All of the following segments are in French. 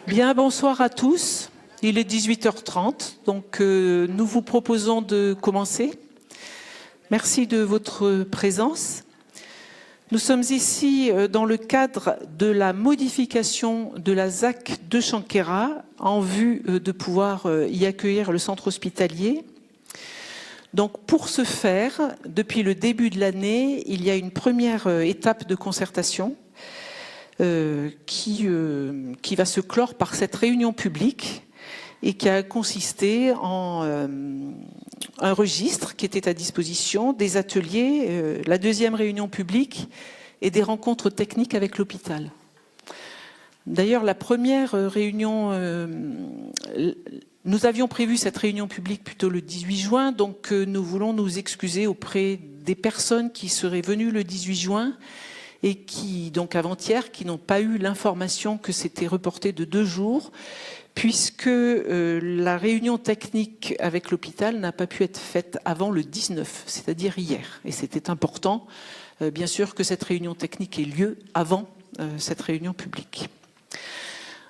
Bien, bonsoir à tous. Il est 18h30, donc nous vous proposons de commencer. Merci de votre présence. Nous sommes ici dans le cadre de la modification de la ZAC de Chanquera en vue de pouvoir y accueillir le centre hospitalier. Donc pour ce faire, depuis le début de l'année, il y a une première étape de concertation qui va se clore par cette réunion publique et qui a consisté en un registre qui était à disposition, des ateliers, la deuxième réunion publique et des rencontres techniques avec l'hôpital. D'ailleurs, la première réunion, nous avions prévu cette réunion publique plutôt le 18 juin, donc nous voulons nous excuser auprès des personnes qui seraient venues le 18 juin et qui, donc avant-hier, qui n'ont pas eu l'information que c'était reporté de 2 jours, puisque la réunion technique avec l'hôpital n'a pas pu être faite avant le 19, c'est-à-dire hier. Et c'était important, bien sûr, que cette réunion technique ait lieu avant cette réunion publique.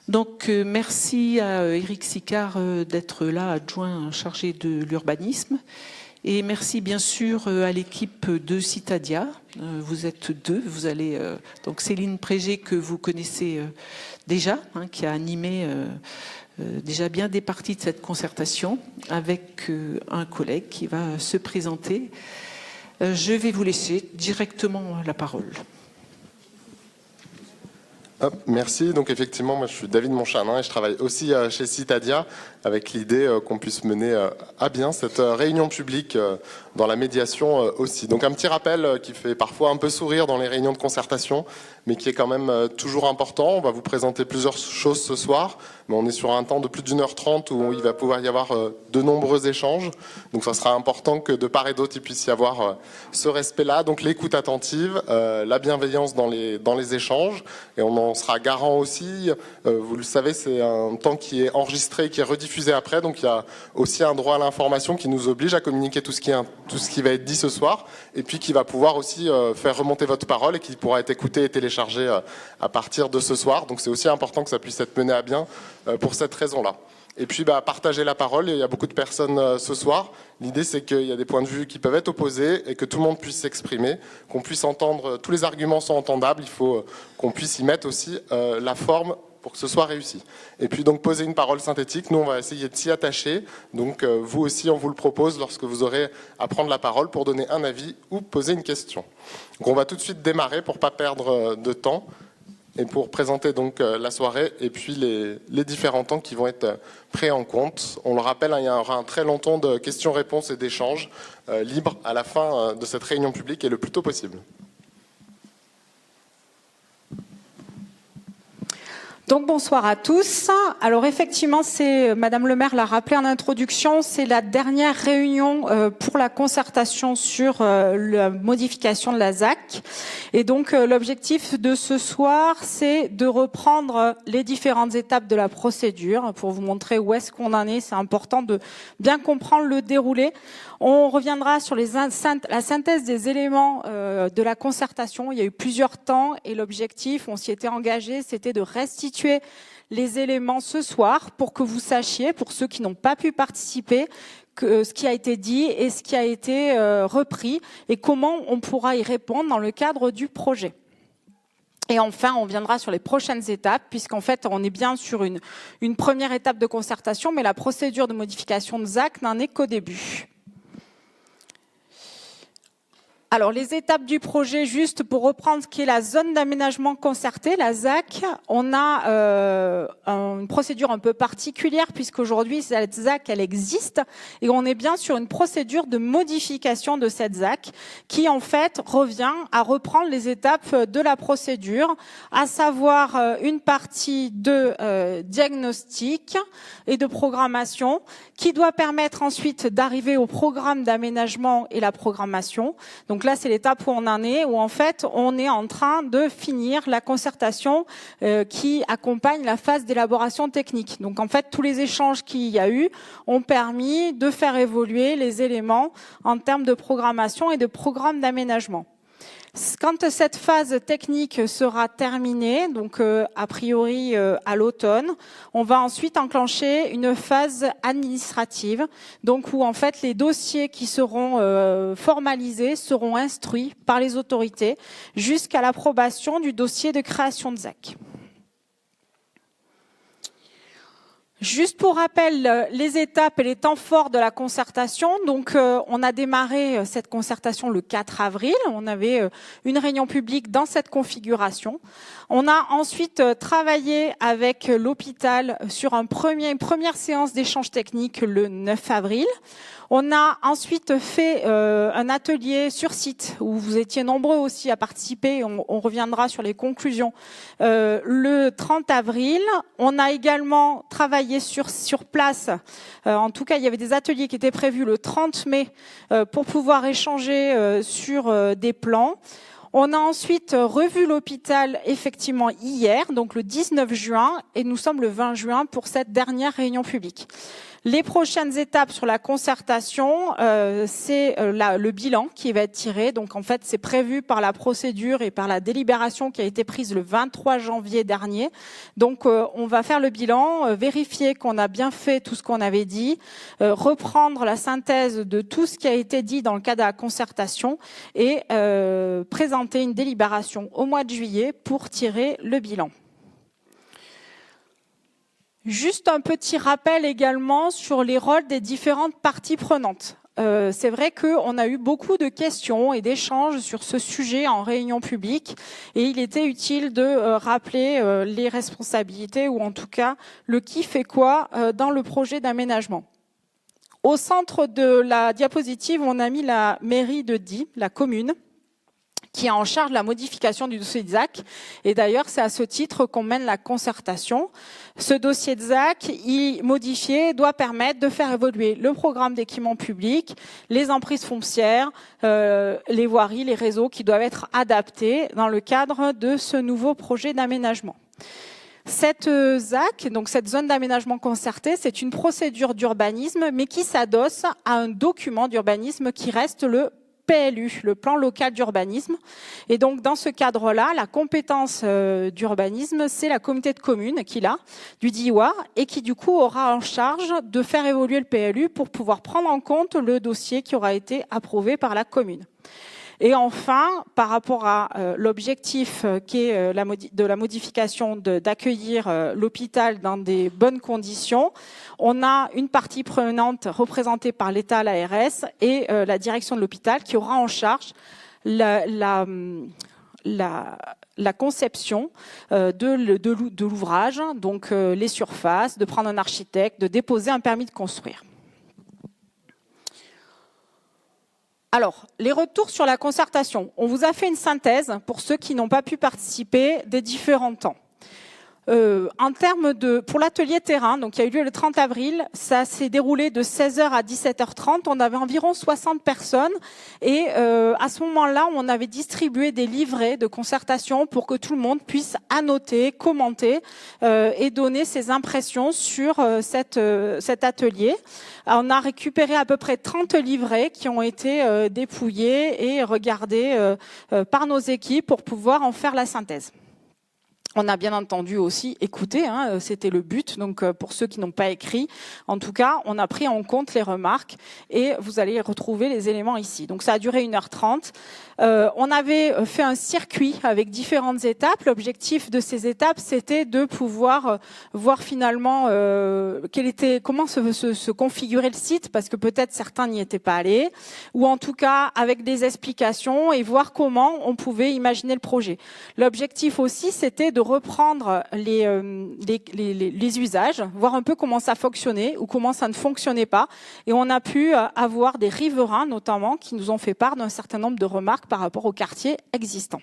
Donc, merci à Éric Sicard d'être là, adjoint chargé de l'urbanisme. Et merci bien sûr à l'équipe de Citadia. Vous êtes deux. Vous allez donc Céline Prégé que vous connaissez déjà, qui a animé déjà bien des parties de cette concertation avec un collègue qui va se présenter. Je vais vous laisser directement la parole. Merci. Donc effectivement, moi je suis David Monchanin et je travaille aussi chez Citadia avec l'idée qu'on puisse mener à bien cette réunion publique dans la médiation aussi. Donc un petit rappel qui fait parfois un peu sourire dans les réunions de concertation, mais qui est quand même toujours important. On va vous présenter plusieurs choses ce soir, mais on est sur un temps de plus d'1h30 où il va pouvoir y avoir de nombreux échanges. Donc ça sera important que de part et d'autre il puisse y avoir ce respect-là. Donc l'écoute attentive, la bienveillance dans les échanges, et on en sera garant aussi. Vous le savez, c'est un temps qui est enregistré, qui est rediffusé après, donc il y a aussi un droit à l'information qui nous oblige à communiquer tout ce qui va être dit ce soir, et puis qui va pouvoir aussi faire remonter votre parole et qui pourra être écouté et téléchargé à partir de ce soir. Donc c'est aussi important que ça puisse être mené à bien pour cette raison-là. Et puis partager la parole, il y a beaucoup de personnes ce soir. L'idée c'est qu'il y a des points de vue qui peuvent être opposés et que tout le monde puisse s'exprimer, qu'on puisse entendre, tous les arguments sont entendables, il faut qu'on puisse y mettre aussi la forme pour que ce soit réussi. Et puis donc poser une parole synthétique, nous on va essayer de s'y attacher, donc vous aussi on vous le propose lorsque vous aurez à prendre la parole pour donner un avis ou poser une question. Donc on va tout de suite démarrer pour ne pas perdre de temps et pour présenter donc la soirée et puis les différents temps qui vont être pris en compte. On le rappelle, il y aura un très long temps de questions-réponses et d'échanges libres à la fin de cette réunion publique et le plus tôt possible. Donc bonsoir à tous. Alors effectivement, c'est Madame le maire l'a rappelé en introduction, c'est la dernière réunion pour la concertation sur la modification de la ZAC. Et donc l'objectif de ce soir, c'est de reprendre les différentes étapes de la procédure pour vous montrer où est-ce qu'on en est. C'est important de bien comprendre le déroulé. On reviendra sur la synthèse des éléments de la concertation. Il y a eu plusieurs temps et l'objectif, on s'y était engagé, c'était de restituer les éléments ce soir pour que vous sachiez, pour ceux qui n'ont pas pu participer, que ce qui a été dit et ce qui a été repris et comment on pourra y répondre dans le cadre du projet. Et enfin, on viendra sur les prochaines étapes, puisqu'en fait, on est bien sur une première étape de concertation, mais la procédure de modification de ZAC n'en est qu'au début. Alors, les étapes du projet, juste pour reprendre ce qui est la zone d'aménagement concerté, la ZAC, on a une procédure un peu particulière puisqu'aujourd'hui, cette ZAC, elle existe et on est bien sur une procédure de modification de cette ZAC qui, en fait, revient à reprendre les étapes de la procédure, à savoir une partie de diagnostic et de programmation qui doit permettre ensuite d'arriver au programme d'aménagement et la programmation. Donc là, c'est l'étape où on en est, où en fait, on est en train de finir la concertation qui accompagne la phase d'élaboration technique. Donc en fait, tous les échanges qu'il y a eu ont permis de faire évoluer les éléments en termes de programmation et de programme d'aménagement. Quand cette phase technique sera terminée, donc a priori à l'automne, on va ensuite enclencher une phase administrative, donc où en fait les dossiers qui seront formalisés seront instruits par les autorités jusqu'à l'approbation du dossier de création de ZAC. Juste pour rappel, les étapes et les temps forts de la concertation. Donc, on a démarré cette concertation le 4 avril. On avait une réunion publique dans cette configuration. On a ensuite travaillé avec l'hôpital sur une première séance d'échange technique le 9 avril. On a ensuite fait un atelier sur site où vous étiez nombreux aussi à participer. On reviendra sur les conclusions le 30 avril. On a également travaillé sur place. En tout cas, il y avait des ateliers qui étaient prévus le 30 mai pour pouvoir échanger sur des plans. On a ensuite revu l'hôpital effectivement hier, donc le 19 juin, et nous sommes le 20 juin pour cette dernière réunion publique. Les prochaines étapes sur la concertation, c'est le bilan qui va être tiré. Donc en fait, c'est prévu par la procédure et par la délibération qui a été prise le 23 janvier dernier. Donc on va faire le bilan, vérifier qu'on a bien fait tout ce qu'on avait dit, reprendre la synthèse de tout ce qui a été dit dans le cadre de la concertation et présenter une délibération au mois de juillet pour tirer le bilan. Juste un petit rappel également sur les rôles des différentes parties prenantes. C'est vrai qu'on a eu beaucoup de questions et d'échanges sur ce sujet en réunion publique et il était utile de rappeler les responsabilités ou en tout cas le qui fait quoi dans le projet d'aménagement. Au centre de la diapositive, on a mis la mairie de Die, la commune, qui est en charge de la modification du dossier de ZAC. Et d'ailleurs, c'est à ce titre qu'on mène la concertation. Ce dossier de ZAC, modifié, doit permettre de faire évoluer le programme d'équipement public, les emprises foncières, les voiries, les réseaux qui doivent être adaptés dans le cadre de ce nouveau projet d'aménagement. Cette ZAC, donc cette zone d'aménagement concerté, c'est une procédure d'urbanisme, mais qui s'adosse à un document d'urbanisme qui reste le PLU, le plan local d'urbanisme. Et donc, dans ce cadre-là, la compétence d'urbanisme, c'est la communauté de communes qui l'a, du DIWA, et qui, du coup, aura en charge de faire évoluer le PLU pour pouvoir prendre en compte le dossier qui aura été approuvé par la commune. Et enfin, par rapport à l'objectif qui est de la modification d'accueillir l'hôpital dans des bonnes conditions, on a une partie prenante représentée par l'État, l'ARS et la direction de l'hôpital qui aura en charge la conception de l'ouvrage, donc les surfaces, de prendre un architecte, de déposer un permis de construire. Alors, les retours sur la concertation. On vous a fait une synthèse, pour ceux qui n'ont pas pu participer, des différents temps. En termes pour l'atelier terrain, donc il y a eu lieu le 30 avril, ça s'est déroulé de 16h à 17h30, on avait environ 60 personnes et à ce moment-là, on avait distribué des livrets de concertation pour que tout le monde puisse annoter, commenter et donner ses impressions sur cet atelier. On a récupéré à peu près 30 livrets qui ont été dépouillés et regardés par nos équipes pour pouvoir en faire la synthèse. On a bien entendu aussi écouté, c'était le but. Donc pour ceux qui n'ont pas écrit, en tout cas, on a pris en compte les remarques et vous allez retrouver les éléments ici. Donc ça a duré 1h30. On avait fait un circuit avec différentes étapes. L'objectif de ces étapes, c'était de pouvoir voir finalement comment se configurer le site, parce que peut-être certains n'y étaient pas allés, ou en tout cas avec des explications et voir comment on pouvait imaginer le projet. L'objectif aussi, c'était de reprendre les usages, voir un peu comment ça fonctionnait ou comment ça ne fonctionnait pas. Et on a pu avoir des riverains, notamment, qui nous ont fait part d'un certain nombre de remarques par rapport au quartier existant.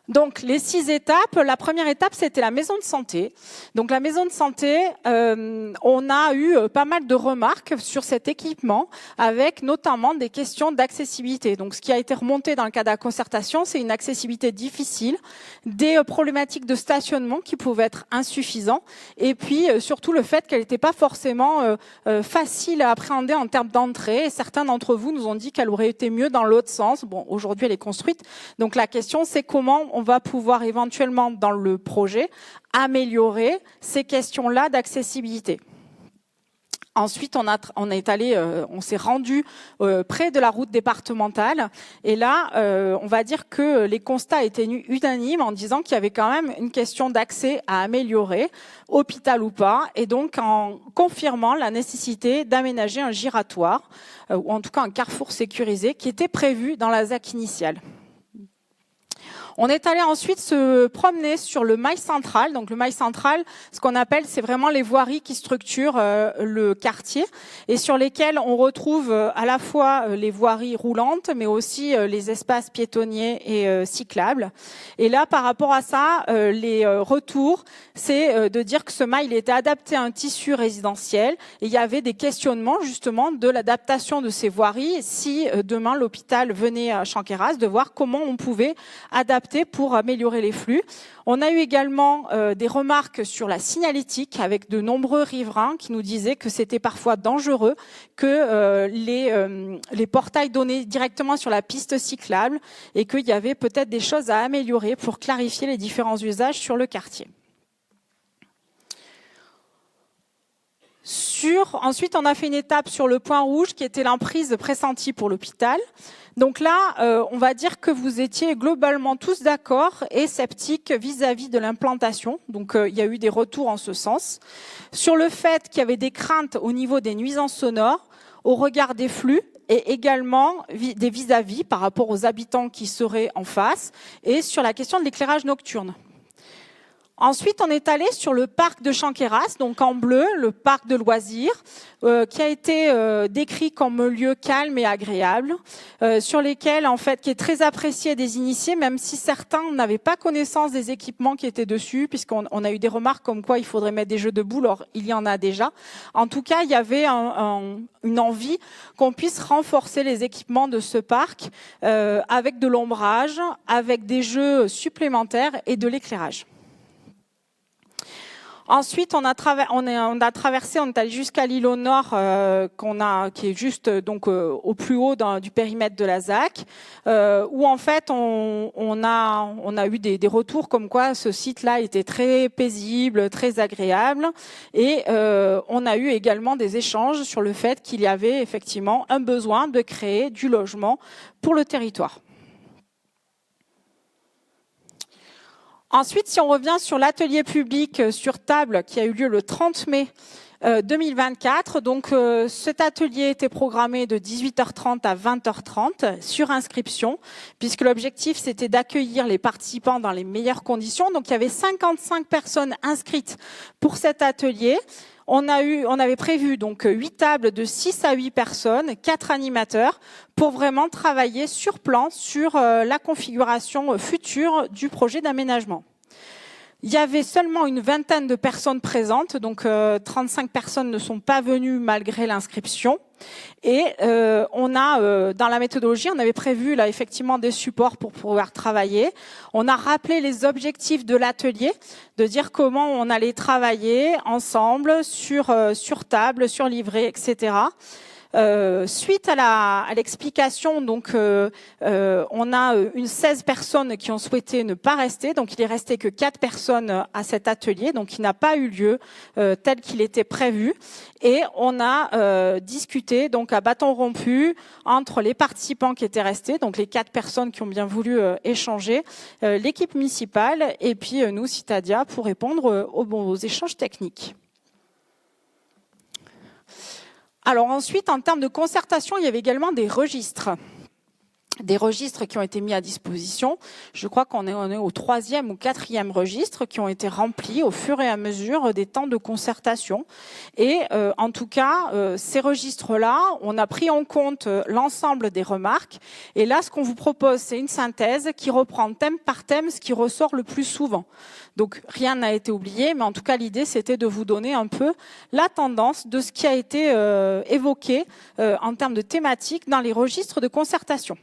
Donc, les 6 étapes. La première étape, c'était la maison de santé. Donc, la maison de santé, on a eu pas mal de remarques sur cet équipement, avec notamment des questions d'accessibilité. Donc, ce qui a été remonté dans le cadre de la concertation, c'est une accessibilité difficile, des problématiques de stationnement qui pouvaient être insuffisants, et puis surtout le fait qu'elle n'était pas forcément facile à appréhender en termes d'entrée. Et certains d'entre vous nous ont dit qu'elle aurait été mieux dans l'autre sens. Bon, aujourd'hui, elle est construite. Donc, la question, c'est comment on va pouvoir éventuellement, dans le projet, améliorer ces questions-là d'accessibilité. Ensuite, on s'est rendu près de la route départementale. Et là, on va dire que les constats étaient unanimes en disant qu'il y avait quand même une question d'accès à améliorer, hôpital ou pas, et donc en confirmant la nécessité d'aménager un giratoire, ou en tout cas un carrefour sécurisé, qui était prévu dans la ZAC initiale. On est allé ensuite se promener sur le mail central. Donc le mail central, ce qu'on appelle, c'est vraiment les voiries qui structurent le quartier et sur lesquelles on retrouve à la fois les voiries roulantes, mais aussi les espaces piétonniers et cyclables. Et là, par rapport à ça, les retours, c'est de dire que ce mail était adapté à un tissu résidentiel. Et il y avait des questionnements justement de l'adaptation de ces voiries si demain l'hôpital venait à Chanqueyras, de voir comment on pouvait adapter pour améliorer les flux. On a eu également des remarques sur la signalétique avec de nombreux riverains qui nous disaient que c'était parfois dangereux, que les portails donnaient directement sur la piste cyclable et qu'il y avait peut-être des choses à améliorer pour clarifier les différents usages sur le quartier. Ensuite, on a fait une étape sur le point rouge qui était l'emprise pressentie pour l'hôpital. Donc là, on va dire que vous étiez globalement tous d'accord et sceptiques vis-à-vis de l'implantation. Donc il y a eu des retours en ce sens. Sur le fait qu'il y avait des craintes au niveau des nuisances sonores, au regard des flux et également des vis-à-vis par rapport aux habitants qui seraient en face et sur la question de l'éclairage nocturne. Ensuite, on est allé sur le parc de Chanqueyras, donc en bleu, le parc de loisirs, qui a été décrit comme un lieu calme et agréable, sur lesquels, en fait, qui est très apprécié des initiés, même si certains n'avaient pas connaissance des équipements qui étaient dessus, puisqu'on a eu des remarques comme quoi il faudrait mettre des jeux de boules, or il y en a déjà. En tout cas, il y avait une envie qu'on puisse renforcer les équipements de ce parc avec de l'ombrage, avec des jeux supplémentaires et de l'éclairage. Ensuite, on est allé jusqu'à l'île au nord, qui est juste donc au plus haut du périmètre de la ZAC, où en fait on a eu des retours comme quoi ce site-là était très paisible, très agréable, et on a eu également des échanges sur le fait qu'il y avait effectivement un besoin de créer du logement pour le territoire. Ensuite, si on revient sur l'atelier public sur table qui a eu lieu le 30 mai 2024, donc cet atelier était programmé de 18h30 à 20h30 sur inscription, puisque l'objectif c'était d'accueillir les participants dans les meilleures conditions. Donc il y avait 55 personnes inscrites pour cet atelier. On avait prévu donc 8 tables de 6 à 8 personnes, 4 animateurs, pour vraiment travailler sur plan sur la configuration future du projet d'aménagement. Il y avait seulement une vingtaine de personnes présentes, donc 35 personnes ne sont pas venues malgré l'inscription. Et on a, dans la méthodologie, on avait prévu là effectivement des supports pour pouvoir travailler. On a rappelé les objectifs de l'atelier, de dire comment on allait travailler ensemble sur table, sur livret, etc. Suite à l'explication, donc on a 16 personnes qui ont souhaité ne pas rester, donc il est resté que 4 personnes à cet atelier, donc il n'a pas eu lieu tel qu'il était prévu. Et on a discuté donc à bâton rompu entre les participants qui étaient restés, donc les 4 personnes qui ont bien voulu échanger, l'équipe municipale et puis nous, Citadia, pour répondre aux échanges techniques. Alors ensuite, en termes de concertation, il y avait également des registres. des registres qui ont été mis à disposition. Je crois qu'on est au 3e ou 4e registre qui ont été remplis au fur et à mesure des temps de concertation. Et en tout cas, ces registres-là, on a pris en compte l'ensemble des remarques. Et là, ce qu'on vous propose, c'est une synthèse qui reprend thème par thème ce qui ressort le plus souvent. Donc rien n'a été oublié, mais en tout cas, l'idée, c'était de vous donner un peu la tendance de ce qui a été évoqué en termes de thématiques dans les registres de concertation.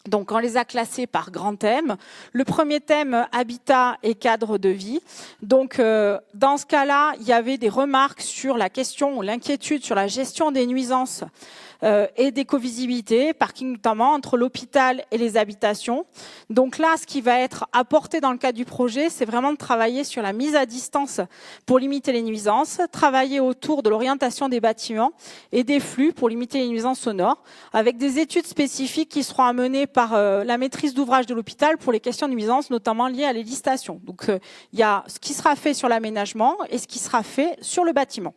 Donc, on les a classés par grands thèmes. Le premier thème, habitat et cadre de vie. Donc, dans ce cas-là, il y avait des remarques sur la question ou l'inquiétude sur la gestion des nuisances et des covisibilités, parking notamment, entre l'hôpital et les habitations. Donc là, ce qui va être apporté dans le cadre du projet, c'est vraiment de travailler sur la mise à distance pour limiter les nuisances, travailler autour de l'orientation des bâtiments et des flux pour limiter les nuisances sonores, avec des études spécifiques qui seront amenées par la maîtrise d'ouvrage de l'hôpital pour les questions de nuisances, notamment liées à l'hélitation. Donc il y a ce qui sera fait sur l'aménagement et ce qui sera fait sur le bâtiment.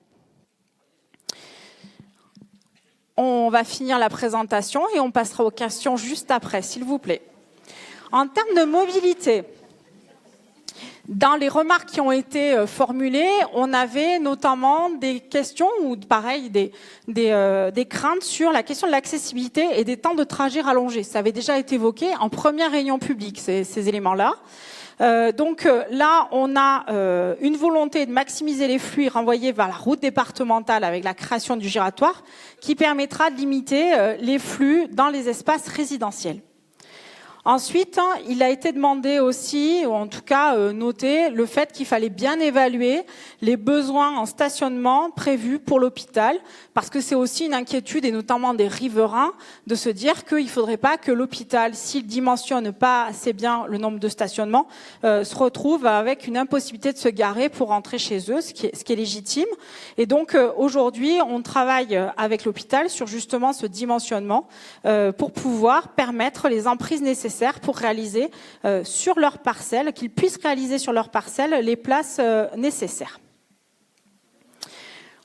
On va finir la présentation et on passera aux questions juste après, s'il vous plaît. En termes de mobilité, dans les remarques qui ont été formulées, on avait notamment des questions ou pareil des craintes sur la question de l'accessibilité et des temps de trajet rallongés. Ça avait déjà été évoqué en première réunion publique, ces éléments-là. Donc là, on a une volonté de maximiser les flux renvoyés vers la route départementale avec la création du giratoire qui permettra de limiter les flux dans les espaces résidentiels. Ensuite, il a été demandé aussi, ou en tout cas noté, le fait qu'il fallait bien évaluer les besoins en stationnement prévus pour l'hôpital, parce que c'est aussi une inquiétude, et notamment des riverains, de se dire qu'il ne faudrait pas que l'hôpital, s'il dimensionne pas assez bien le nombre de stationnements, se retrouve avec une impossibilité de se garer pour rentrer chez eux, ce qui est légitime. Et donc aujourd'hui, on travaille avec l'hôpital sur justement ce dimensionnement pour pouvoir permettre les emprises nécessaires pour réaliser sur leur parcelle, qu'ils puissent réaliser sur leur parcelle les places nécessaires.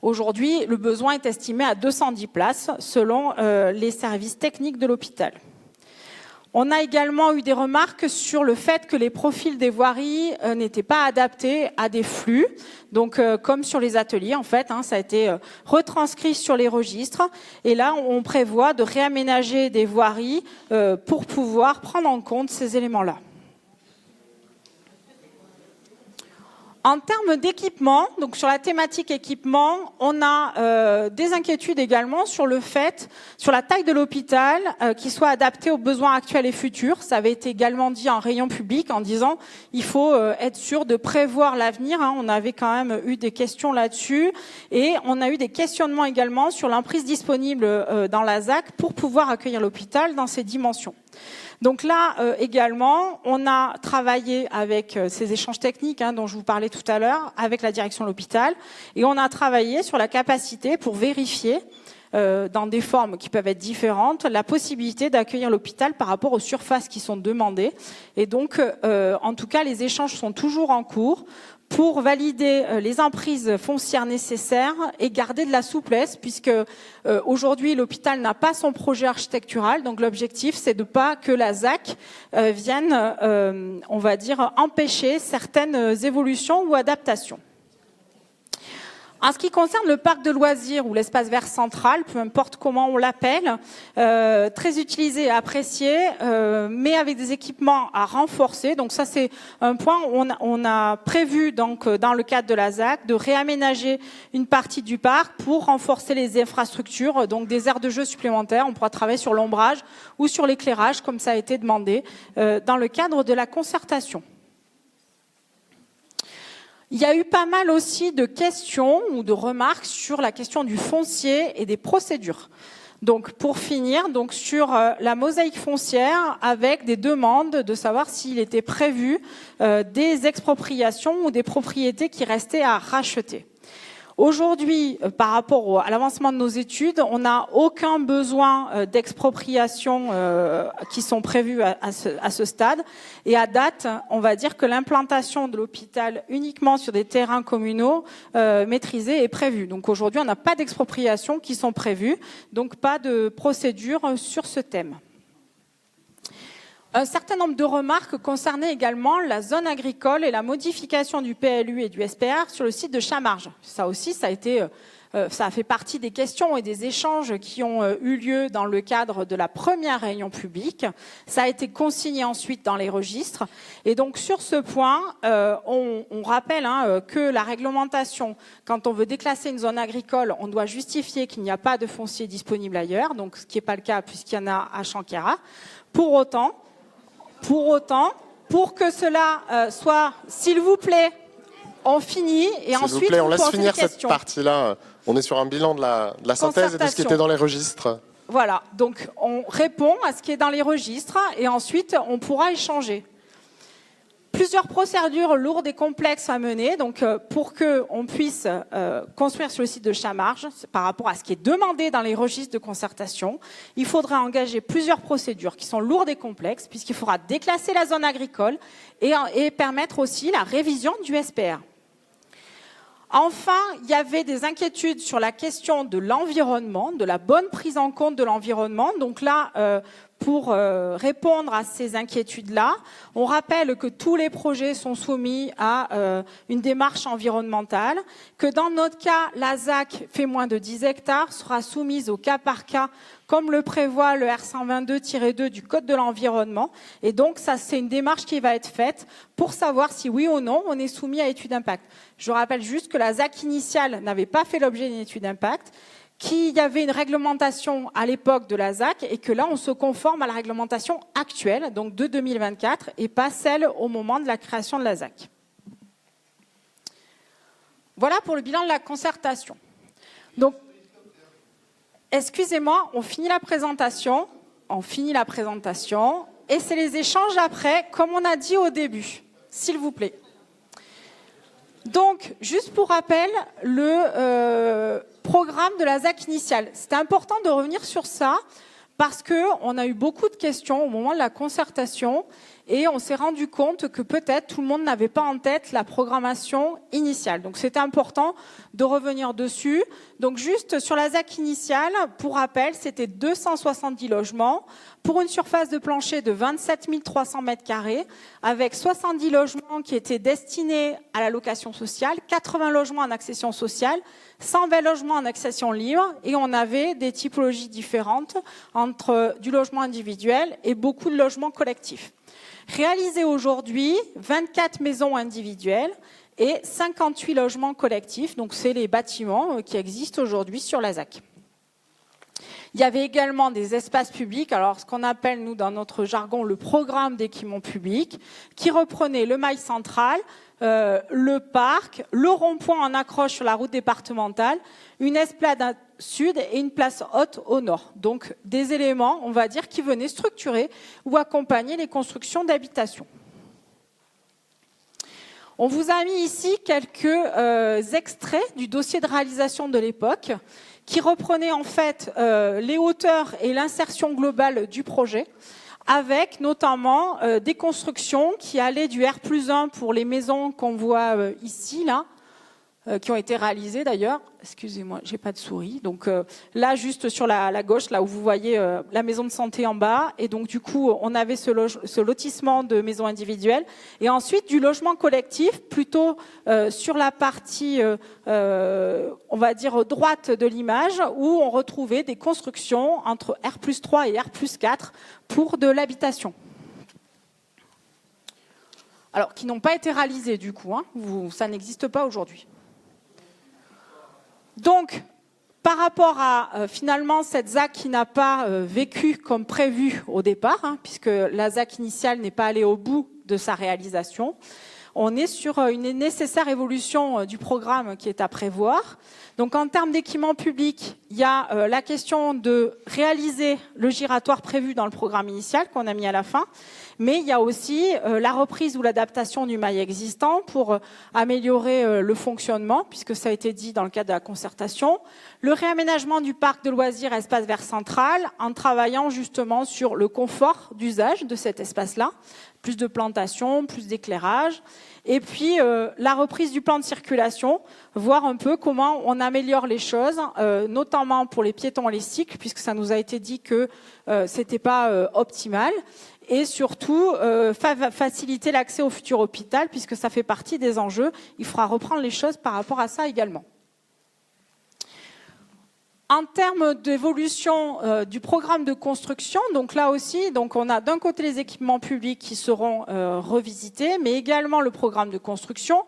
Aujourd'hui, le besoin est estimé à 210 places selon les services techniques de l'hôpital. On a également eu des remarques sur le fait que les profils des voiries n'étaient pas adaptés à des flux. Donc, comme sur les ateliers, en fait, ça a été retranscrit sur les registres. Et là, on prévoit de réaménager des voiries pour pouvoir prendre en compte ces éléments-là. En termes d'équipement, donc sur la thématique équipement, on a des inquiétudes également sur le fait, sur la taille de l'hôpital, qui soit adaptée aux besoins actuels et futurs. Ça avait été également dit en réunion publique en disant il faut être sûr de prévoir l'avenir. On avait quand même eu des questions là-dessus et on a eu des questionnements également sur l'emprise disponible dans la ZAC pour pouvoir accueillir l'hôpital dans ces dimensions. Donc là, également, on a travaillé avec ces échanges techniques dont je vous parlais tout à l'heure, avec la direction de l'hôpital, et on a travaillé sur la capacité pour vérifier, dans des formes qui peuvent être différentes, la possibilité d'accueillir l'hôpital par rapport aux surfaces qui sont demandées. Et donc, en tout cas, les échanges sont toujours en cours pour valider les emprises foncières nécessaires et garder de la souplesse, puisque aujourd'hui l'hôpital n'a pas son projet architectural, donc l'objectif c'est de pas que la ZAC vienne, on va dire, empêcher certaines évolutions ou adaptations. En ce qui concerne le parc de loisirs ou l'espace vert central, peu importe comment on l'appelle, très utilisé et apprécié, mais avec des équipements à renforcer. Donc ça, c'est un point où on a prévu, donc, dans le cadre de la ZAC, de réaménager une partie du parc pour renforcer les infrastructures, donc des aires de jeu supplémentaires. On pourra travailler sur l'ombrage ou sur l'éclairage, comme ça a été demandé, dans le cadre de la concertation. Il y a eu pas mal aussi de questions ou de remarques sur la question du foncier et des procédures. Donc, pour finir, donc sur la mosaïque foncière, avec des demandes de savoir s'il était prévu des expropriations ou des propriétés qui restaient à racheter. Aujourd'hui, par rapport à l'avancement de nos études, on n'a aucun besoin d'expropriation qui sont prévus à ce stade. Et à date, on va dire que l'implantation de l'hôpital uniquement sur des terrains communaux maîtrisés est prévue. Donc aujourd'hui, on n'a pas d'expropriation qui sont prévues, donc pas de procédure sur ce thème. Un certain nombre de remarques concernaient également la zone agricole et la modification du PLU et du SPR sur le site de Chamarges. Ça aussi, ça a fait partie des questions et des échanges qui ont eu lieu dans le cadre de la première réunion publique. Ça a été consigné ensuite dans les registres. Et donc sur ce point, on rappelle que la réglementation, quand on veut déclasser une zone agricole, on doit justifier qu'il n'y a pas de foncier disponible ailleurs, donc ce qui n'est pas le cas puisqu'il y en a à Chankara. Pour autant, pour que cela soit, s'il vous plaît, on finit et ensuite s'il vous plaît, on laisse posez finir des cette questions. partie-là. On est sur un bilan de la synthèse et de ce qui était dans les registres. Voilà, donc on répond à ce qui est dans les registres et ensuite on pourra échanger. Plusieurs procédures lourdes et complexes à mener, donc pour qu'on puisse construire sur le site de Chamarges, par rapport à ce qui est demandé dans les registres de concertation, il faudra engager plusieurs procédures qui sont lourdes et complexes, puisqu'il faudra déclasser la zone agricole et permettre aussi la révision du SPR. Enfin, il y avait des inquiétudes sur la question de l'environnement, de la bonne prise en compte de l'environnement. Donc là, pour répondre à ces inquiétudes-là, on rappelle que tous les projets sont soumis à une démarche environnementale, que dans notre cas, la ZAC fait moins de 10 hectares, sera soumise au cas par cas, comme le prévoit le R122-2 du Code de l'environnement. Et donc, ça, c'est une démarche qui va être faite pour savoir si oui ou non on est soumis à étude d'impact. Je rappelle juste que la ZAC initiale n'avait pas fait l'objet d'une étude d'impact, qu'il y avait une réglementation à l'époque de la ZAC et que là, on se conforme à la réglementation actuelle, donc de 2024, et pas celle au moment de la création de la ZAC. Voilà pour le bilan de la concertation. Donc, excusez-moi, on finit la présentation, et c'est les échanges après, comme on a dit au début, s'il vous plaît. Donc, juste pour rappel, le programme de la ZAC initiale. C'était important de revenir sur ça parce qu'on a eu beaucoup de questions au moment de la concertation et on s'est rendu compte que peut-être tout le monde n'avait pas en tête la programmation initiale. Donc, c'était important de revenir dessus. Donc, juste sur la ZAC initiale, pour rappel, c'était 270 logements pour une surface de plancher de 27 300 m², avec 70 logements qui étaient destinés à la location sociale, 80 logements en accession sociale, 120 logements en accession libre, et on avait des typologies différentes entre du logement individuel et beaucoup de logements collectifs. Réalisé aujourd'hui, 24 maisons individuelles et 58 logements collectifs, donc c'est les bâtiments qui existent aujourd'hui sur la ZAC. Il y avait également des espaces publics, alors ce qu'on appelle, nous, dans notre jargon, le programme d'équipement public, qui reprenait le mail central, le parc, le rond-point en accroche sur la route départementale, une esplanade sud et une place haute au nord. Donc des éléments, on va dire, qui venaient structurer ou accompagner les constructions d'habitations. On vous a mis ici quelques extraits du dossier de réalisation de l'époque, qui reprenait en fait les hauteurs et l'insertion globale du projet, avec notamment des constructions qui allaient du R+1 pour les maisons qu'on voit ici, là, qui ont été réalisées d'ailleurs. Excusez-moi, j'ai pas de souris. Donc là, juste sur la gauche, là où vous voyez la maison de santé en bas. Et donc du coup, on avait ce lotissement de maisons individuelles. Et ensuite, du logement collectif, plutôt sur la partie, on va dire, droite de l'image, où on retrouvait des constructions entre R+3 et R+4 pour de l'habitation. Alors, qui n'ont pas été réalisées du coup. Ça n'existe pas aujourd'hui. Donc, par rapport à finalement cette ZAC qui n'a pas vécu comme prévu au départ, puisque la ZAC initiale n'est pas allée au bout de sa réalisation, on est sur une nécessaire évolution du programme qui est à prévoir. Donc en termes d'équipement public, il y a la question de réaliser le giratoire prévu dans le programme initial qu'on a mis à la fin, mais il y a aussi la reprise ou l'adaptation du mail existant pour améliorer le fonctionnement, puisque ça a été dit dans le cadre de la concertation, le réaménagement du parc de loisirs espace vert central, en travaillant justement sur le confort d'usage de cet espace-là, plus de plantation, plus d'éclairage, et puis la reprise du plan de circulation, voir un peu comment on améliore les choses, notamment pour les piétons et les cycles, puisque ça nous a été dit que c'était pas optimal. et surtout faciliter l'accès au futur hôpital, puisque ça fait partie des enjeux. Il faudra reprendre les choses par rapport à ça également. En termes d'évolution du programme de construction, donc là aussi, donc on a d'un côté les équipements publics qui seront revisités, mais également le programme de construction,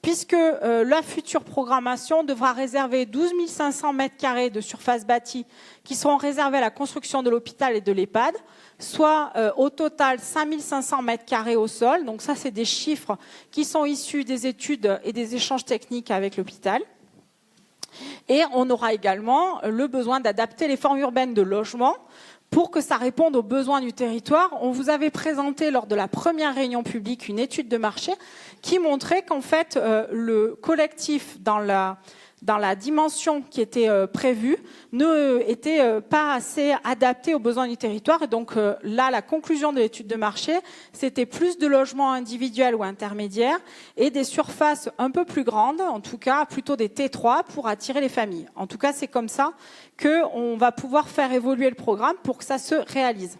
puisque la future programmation devra réserver 12 500 m² de surface bâtie qui seront réservés à la construction de l'hôpital et de l'EHPAD, soit au total 5 500 m² au sol. Donc ça, c'est des chiffres qui sont issus des études et des échanges techniques avec l'hôpital. Et on aura également le besoin d'adapter les formes urbaines de logement pour que ça réponde aux besoins du territoire. On vous avait présenté lors de la première réunion publique une étude de marché qui montrait qu'en fait le collectif dans la dimension qui était prévue ne était pas assez adapté aux besoins du territoire. Et donc là, la conclusion de l'étude de marché, c'était plus de logements individuels ou intermédiaires et des surfaces un peu plus grandes, en tout cas plutôt des T3 pour attirer les familles. En tout cas, c'est comme ça qu'on va pouvoir faire évoluer le programme pour que ça se réalise.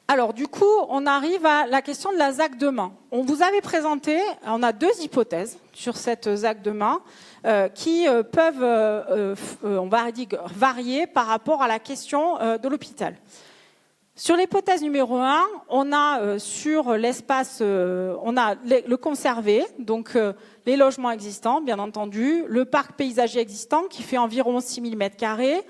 Alors du coup, on arrive à la question de la ZAC demain. On vous avait présenté, on a 2 hypothèses sur cette ZAC demain qui peuvent, on va dire, varier par rapport à la question de l'hôpital. Sur l'hypothèse numéro 1, on a sur l'espace, on a le conservé, donc les logements existants, bien entendu, le parc paysager existant qui fait environ 6 000 m²,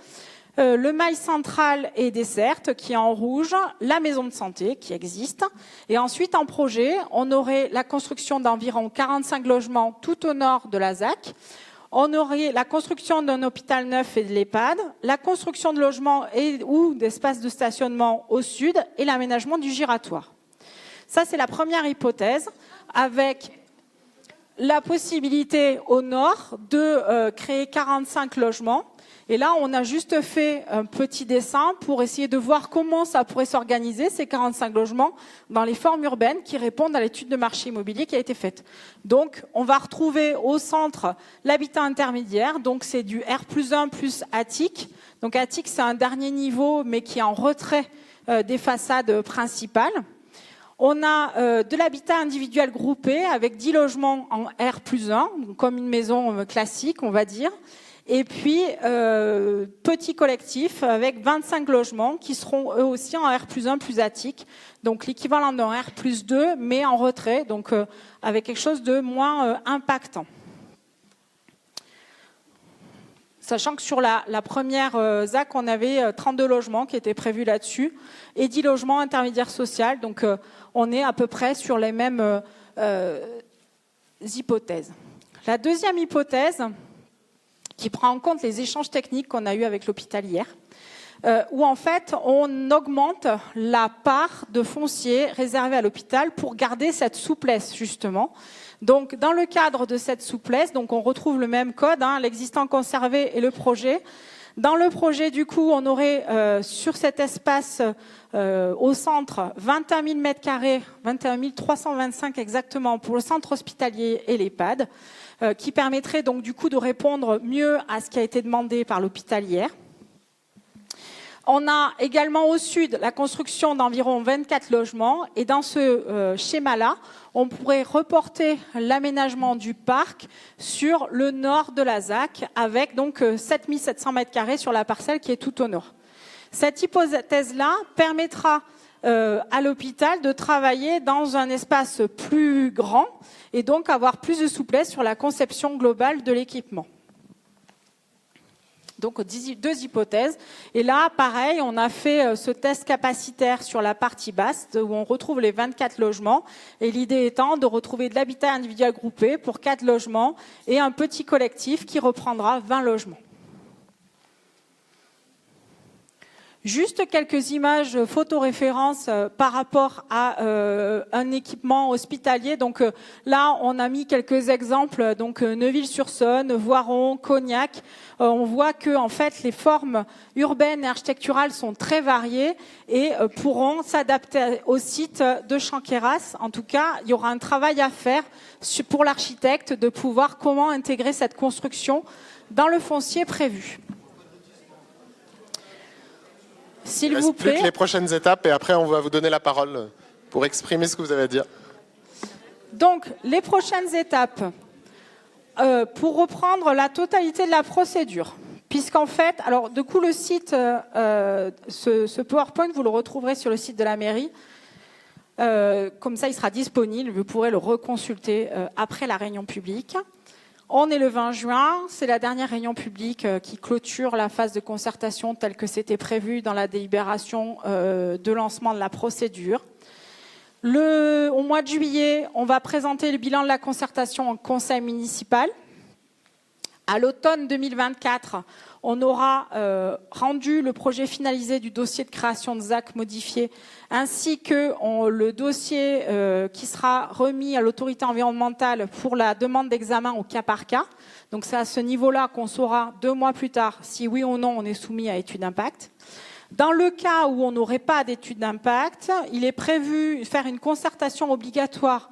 le mail central et desserte qui est en rouge, la maison de santé qui existe. Et ensuite, en projet, on aurait la construction d'environ 45 logements tout au nord de la ZAC. On aurait la construction d'un hôpital neuf et de l'EHPAD, la construction de logements ou d'espaces de stationnement au sud et l'aménagement du giratoire. Ça, c'est la première hypothèse, avec la possibilité au nord de créer 45 logements. Et là, on a juste fait un petit dessin pour essayer de voir comment ça pourrait s'organiser, ces 45 logements, dans les formes urbaines qui répondent à l'étude de marché immobilier qui a été faite. Donc, on va retrouver au centre l'habitat intermédiaire. Donc, c'est du R+1 plus attique. Donc, attique, c'est un dernier niveau, mais qui est en retrait des façades principales. On a de l'habitat individuel groupé avec 10 logements en R+1, comme une maison classique, on va dire. Et puis, petit collectif avec 25 logements qui seront eux aussi en R+1 plus attique. Donc, l'équivalent d'un R+2, mais en retrait, donc avec quelque chose de moins impactant. Sachant que sur la première ZAC, on avait 32 logements qui étaient prévus là-dessus et 10 logements intermédiaires sociaux. Donc, on est à peu près sur les mêmes hypothèses. La deuxième hypothèse, qui prend en compte les échanges techniques qu'on a eus avec l'hôpital hier, où en fait on augmente la part de foncier réservé à l'hôpital pour garder cette souplesse justement. Donc dans le cadre de cette souplesse, donc on retrouve le même code, l'existant conservé et le projet. Dans le projet, du coup, on aurait sur cet espace au centre 21 000 m², 21 325 exactement pour le centre hospitalier et l'EHPAD, qui permettrait donc du coup de répondre mieux à ce qui a été demandé par l'hôpital hier. On a également au sud la construction d'environ 24 logements et dans ce schéma-là, on pourrait reporter l'aménagement du parc sur le nord de la ZAC avec donc 7 700 m² sur la parcelle qui est tout au nord. Cette hypothèse-là permettra à l'hôpital de travailler dans un espace plus grand et donc avoir plus de souplesse sur la conception globale de l'équipement. Donc, 2 hypothèses. Et là, pareil, on a fait ce test capacitaire sur la partie basse où on retrouve les 24 logements. Et l'idée étant de retrouver de l'habitat individuel groupé pour 4 logements et un petit collectif qui reprendra 20 logements. Juste quelques images photoréférences par rapport à un équipement hospitalier. Donc là, on a mis quelques exemples. Donc Neuville-sur-Saône, Voiron, Cognac. On voit que en fait les formes urbaines et architecturales sont très variées et pourront s'adapter au site de Chanqueyras. En tout cas, il y aura un travail à faire pour l'architecte de pouvoir comment intégrer cette construction dans le foncier prévu. S'il Il ne vous reste plus plaît. que les prochaines étapes et après on va vous donner la parole pour exprimer ce que vous avez à dire. Donc, les prochaines étapes, pour reprendre la totalité de la procédure, puisqu'en fait, alors du coup, le site, ce PowerPoint, vous le retrouverez sur le site de la mairie. Comme ça, il sera disponible, vous pourrez le reconsulter après la réunion publique. On est le 20 juin, c'est la dernière réunion publique qui clôture la phase de concertation telle que c'était prévu dans la délibération de lancement de la procédure. Au mois de juillet, on va présenter le bilan de la concertation au conseil municipal. À l'automne 2024, on aura rendu le projet finalisé du dossier de création de ZAC modifié, ainsi que le dossier qui sera remis à l'autorité environnementale pour la demande d'examen au cas par cas. Donc c'est à ce niveau-là qu'on saura 2 mois plus tard si oui ou non on est soumis à étude d'impact. Dans le cas où on n'aurait pas d'étude d'impact, il est prévu de faire une concertation obligatoire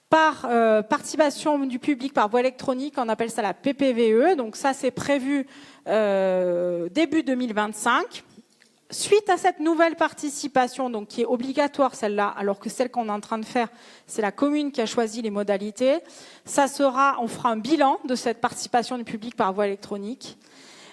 par participation du public par voie électronique, on appelle ça la PPVE, donc ça c'est prévu début 2025. Suite à cette nouvelle participation, donc qui est obligatoire celle-là, alors que celle qu'on est en train de faire, c'est la commune qui a choisi les modalités, on fera un bilan de cette participation du public par voie électronique.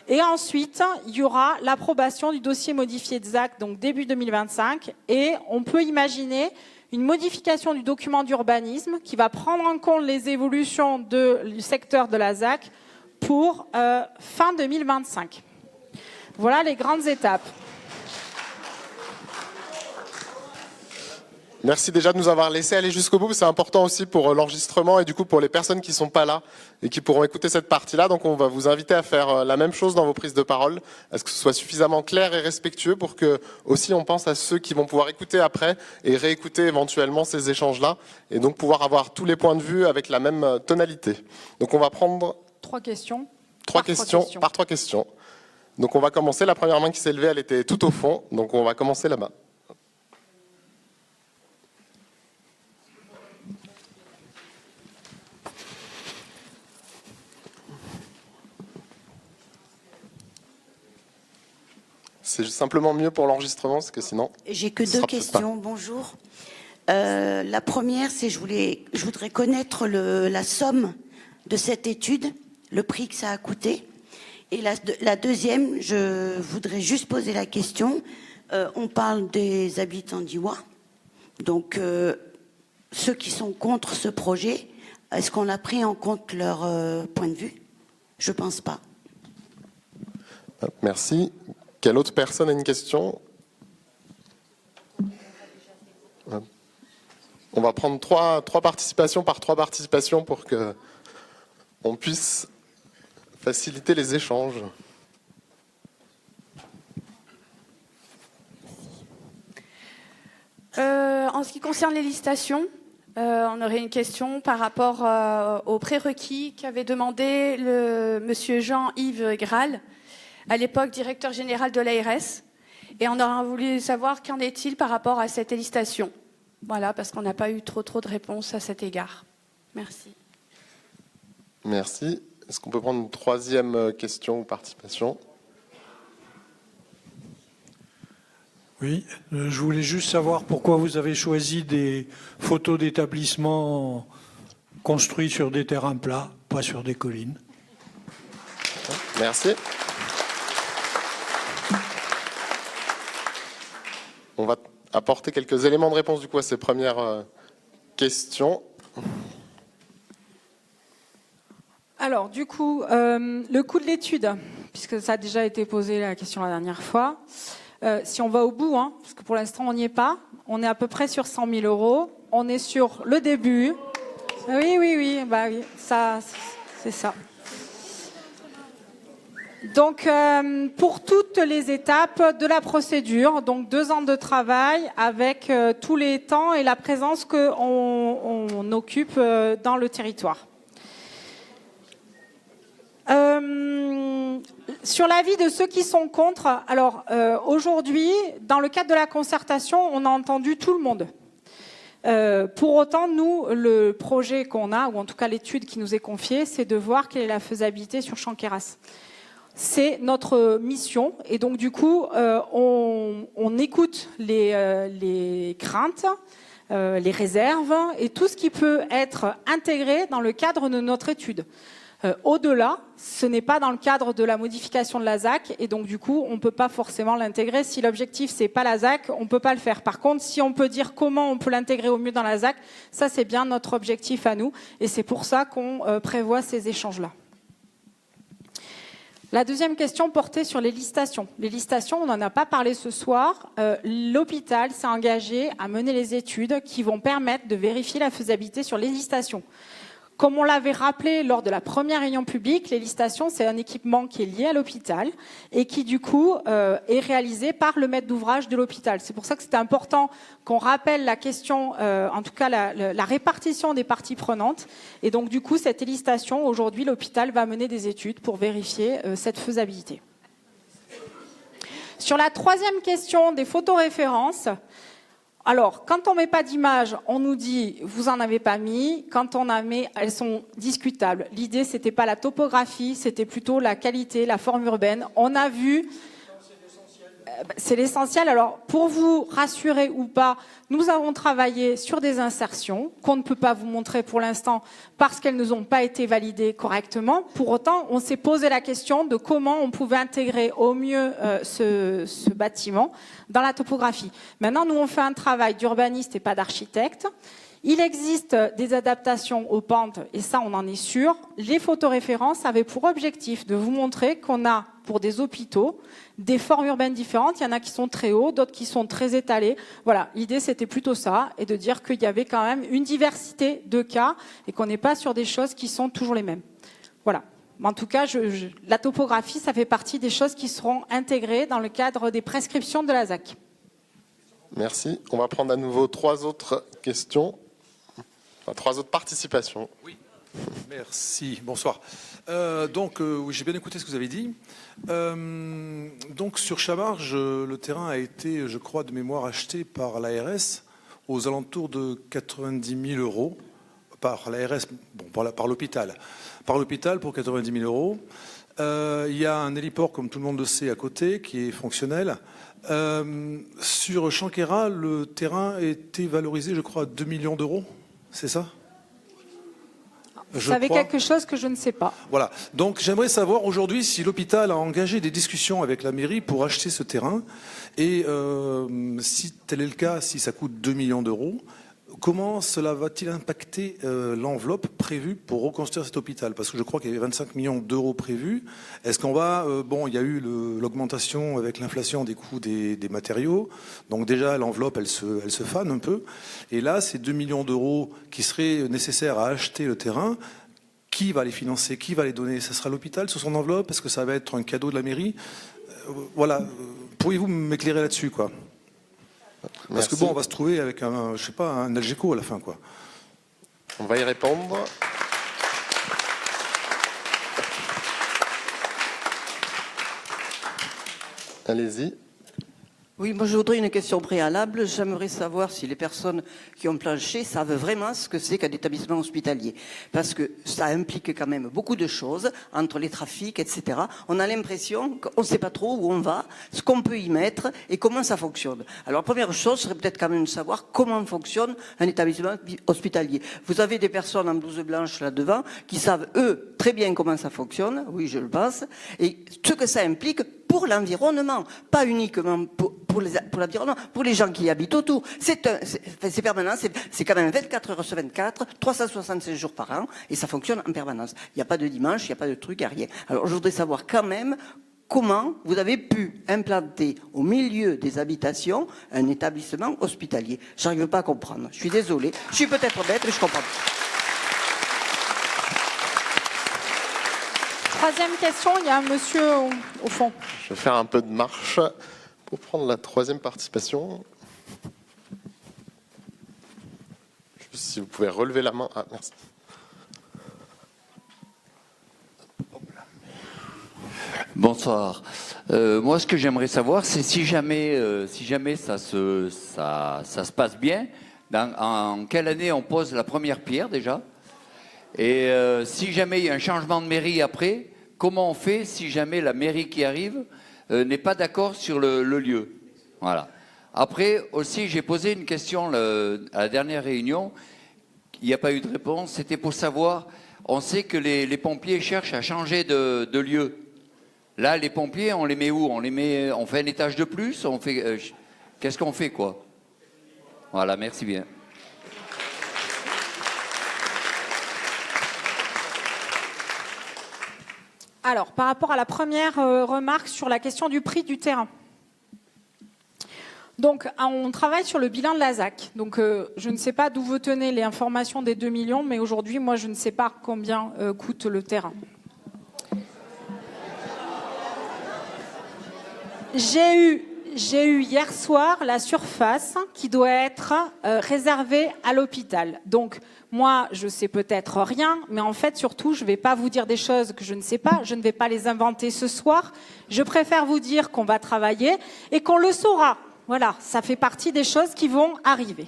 Et ensuite, il y aura l'approbation du dossier modifié de ZAC, donc début 2025, et on peut imaginer une modification du document d'urbanisme qui va prendre en compte les évolutions du secteur de la ZAC pour fin 2025. Voilà les grandes étapes. Merci déjà de nous avoir laissé aller jusqu'au bout. C'est important aussi pour l'enregistrement et du coup pour les personnes qui ne sont pas là et qui pourront écouter cette partie-là. Donc on va vous inviter à faire la même chose dans vos prises de parole, à ce que ce soit suffisamment clair et respectueux pour que aussi on pense à ceux qui vont pouvoir écouter après et réécouter éventuellement ces échanges-là et donc pouvoir avoir tous les points de vue avec la même tonalité. Donc on va prendre 3 questions. Trois questions. Donc on va commencer. La première main qui s'est levée, elle était tout au fond. Donc on va commencer là-bas. C'est simplement mieux pour l'enregistrement, parce que sinon... J'ai que 2 questions. Bonjour. La première, c'est je voudrais connaître la somme de cette étude, le prix que ça a coûté. Et la deuxième, je voudrais juste poser la question. On parle des habitants d'Iwa. Donc, ceux qui sont contre ce projet, est-ce qu'on a pris en compte leur point de vue? Je ne pense pas. Merci. Quelle autre personne a une question? On va prendre 3 participations par 3 participations pour que on puisse faciliter les échanges. En ce qui concerne les licitations, on aurait une question par rapport aux prérequis qu'avait demandé monsieur Jean-Yves Graal, à l'époque directeur général de l'ARS. Et on aurait voulu savoir qu'en est-il par rapport à cette licitation. Voilà, parce qu'on n'a pas eu trop de réponses à cet égard. Merci. Merci. Est-ce qu'on peut prendre une 3e question ou participation? Oui, je voulais juste savoir pourquoi vous avez choisi des photos d'établissements construits sur des terrains plats, pas sur des collines. Merci. On va apporter quelques éléments de réponse du coup à ces premières questions. Alors, du coup, le coût de l'étude, puisque ça a déjà été posé la question la dernière fois, si on va au bout, parce que pour l'instant on n'y est pas, on est à peu près sur 100 000 €. On est sur le début. Oui, bah oui, ça, c'est ça. Donc, pour toutes les étapes de la procédure, donc 2 ans de travail avec tous les temps et la présence qu'on occupe dans le territoire. Sur l'avis de ceux qui sont contre, alors aujourd'hui, dans le cadre de la concertation, on a entendu tout le monde. Pour autant, nous, le projet qu'on a, ou en tout cas l'étude qui nous est confiée, c'est de voir quelle est la faisabilité sur Champ-Queyras. C'est notre mission et donc du coup on écoute les craintes, les réserves et tout ce qui peut être intégré dans le cadre de notre étude. Au-delà, ce n'est pas dans le cadre de la modification de la ZAC et donc du coup on ne peut pas forcément l'intégrer. Si l'objectif c'est pas la ZAC, on ne peut pas le faire. Par contre, si on peut dire comment on peut l'intégrer au mieux dans la ZAC, ça c'est bien notre objectif à nous et c'est pour ça qu'on prévoit ces échanges-là. La deuxième question portait sur les licitations. Les licitations, on n'en a pas parlé ce soir. L'hôpital s'est engagé à mener les études qui vont permettre de vérifier la faisabilité sur les licitations. Comme on l'avait rappelé lors de la première réunion publique, les licitations, c'est un équipement qui est lié à l'hôpital et qui, du coup, est réalisé par le maître d'ouvrage de l'hôpital. C'est pour ça que c'était important qu'on rappelle la question, en tout cas la répartition des parties prenantes. Et donc, du coup, cette licitation, aujourd'hui, l'hôpital va mener des études pour vérifier cette faisabilité. Sur la troisième question des photoréférences, alors, quand on met pas d'image, on nous dit vous en avez pas mis. Quand on en met, elles sont discutables. L'idée, c'était pas la topographie, c'était plutôt la qualité, la forme urbaine. On a vu. C'est l'essentiel. Alors, pour vous rassurer ou pas, nous avons travaillé sur des insertions qu'on ne peut pas vous montrer pour l'instant parce qu'elles ne ont pas été validées correctement. Pour autant, on s'est posé la question de comment on pouvait intégrer au mieux ce bâtiment dans la topographie. Maintenant, nous, on fait un travail d'urbaniste et pas d'architecte. Il existe des adaptations aux pentes, et ça, on en est sûr. Les photoréférences avaient pour objectif de vous montrer qu'on a, pour des hôpitaux, des formes urbaines différentes. Il y en a qui sont très hauts, d'autres qui sont très étalés. Voilà, l'idée, c'était plutôt ça, et de dire qu'il y avait quand même une diversité de cas, et qu'on n'est pas sur des choses qui sont toujours les mêmes. Voilà. En tout cas, la topographie, ça fait partie des choses qui seront intégrées dans le cadre des prescriptions de la ZAC. Merci. On va prendre à nouveau 3 autres questions. Enfin, 3 autres participations. Oui, merci. Bonsoir. Oui, j'ai bien écouté ce que vous avez dit. Donc, sur Chamarge, le terrain a été, je crois, de mémoire, acheté par l'ARS aux alentours de 90 000 euros. Par l'ARS, bon, par l'hôpital. Par l'hôpital pour 90 000 euros. Il y a un héliport, comme tout le monde le sait, à côté, qui est fonctionnel. Sur Chanquera, le terrain était valorisé, je crois, à 2 millions d'euros. C'est ça ? Vous savez quelque chose que je ne sais pas. Voilà. Donc j'aimerais savoir aujourd'hui si l'hôpital a engagé des discussions avec la mairie pour acheter ce terrain. Et si tel est le cas, si ça coûte 2 millions d'euros, comment cela va-t-il impacter l'enveloppe prévue pour reconstruire cet hôpital? Parce que je crois qu'il y avait 25 millions d'euros prévus. Est-ce qu'on va... il y a eu l'augmentation avec l'inflation des coûts des matériaux. Donc déjà, l'enveloppe, elle se fane un peu. Et là, ces 2 millions d'euros qui seraient nécessaires à acheter le terrain, qui va les financer? Qui va les donner? Ça sera l'hôpital sur son enveloppe? Est-ce que ça va être un cadeau de la mairie? Voilà. Pourriez-vous m'éclairer là-dessus, quoi? Parce que on va se trouver avec un Algeco à la fin, quoi. On va y répondre. Allez-y. Oui, moi je voudrais une question préalable. J'aimerais savoir si les personnes qui ont planché savent vraiment ce que c'est qu'un établissement hospitalier. Parce que ça implique quand même beaucoup de choses, entre les trafics, etc. On a l'impression qu'on ne sait pas trop où on va, ce qu'on peut y mettre et comment ça fonctionne. Alors la première chose serait peut-être quand même de savoir comment fonctionne un établissement hospitalier. Vous avez des personnes en blouse blanche là devant qui savent, eux, très bien comment ça fonctionne, oui je le pense, et ce que ça implique pour l'environnement, pas uniquement pour l'environnement, pour les gens qui y habitent autour. C'est permanent, c'est quand même 24 heures sur 24, 365 jours par an, et ça fonctionne en permanence. Il n'y a pas de dimanche, il n'y a pas de truc, il n'y a rien. Alors je voudrais savoir quand même comment vous avez pu implanter au milieu des habitations un établissement hospitalier. Je n'arrive pas à comprendre. Je suis désolé. Je suis peut-être bête, mais je comprends pas. Troisième question, il y a un monsieur au fond. Je vais faire un peu de marche pour prendre la 3e participation. Juste si vous pouvez relever la main. Ah, merci. Bonsoir. Moi, ce que j'aimerais savoir, c'est si jamais ça se passe bien, en quelle année on pose la première pierre déjà, et si jamais il y a un changement de mairie après, comment on fait si jamais la mairie qui arrive n'est pas d'accord sur le lieu. Voilà. Après, aussi, j'ai posé une question à la dernière réunion. Il n'y a pas eu de réponse. C'était pour savoir, on sait que les pompiers cherchent à changer de lieu. Là, les pompiers, on les met où? On fait un étage de plus? Qu'est-ce qu'on fait, quoi? Voilà, merci bien. Alors, par rapport à la première remarque sur la question du prix du terrain. Donc, on travaille sur le bilan de la ZAC. Donc, je ne sais pas d'où vous tenez les informations des 2 millions, mais aujourd'hui, moi, je ne sais pas combien coûte le terrain. J'ai eu hier soir la surface qui doit être réservée à l'hôpital. Donc, moi, je sais peut-être rien, mais en fait, surtout, je ne vais pas vous dire des choses que je ne sais pas. Je ne vais pas les inventer ce soir. Je préfère vous dire qu'on va travailler et qu'on le saura. Voilà, ça fait partie des choses qui vont arriver.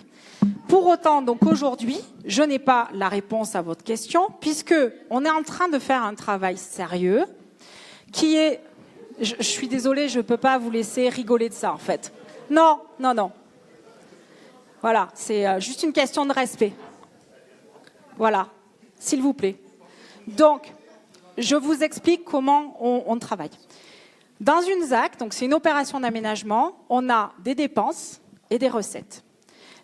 Pour autant, donc aujourd'hui, je n'ai pas la réponse à votre question, puisque on est en train de faire un travail sérieux qui est... Je suis désolée, je ne peux pas vous laisser rigoler de ça, en fait. Non. Voilà, c'est juste une question de respect. Voilà, s'il vous plaît. Donc, je vous explique comment on travaille. Dans une ZAC, donc c'est une opération d'aménagement, on a des dépenses et des recettes.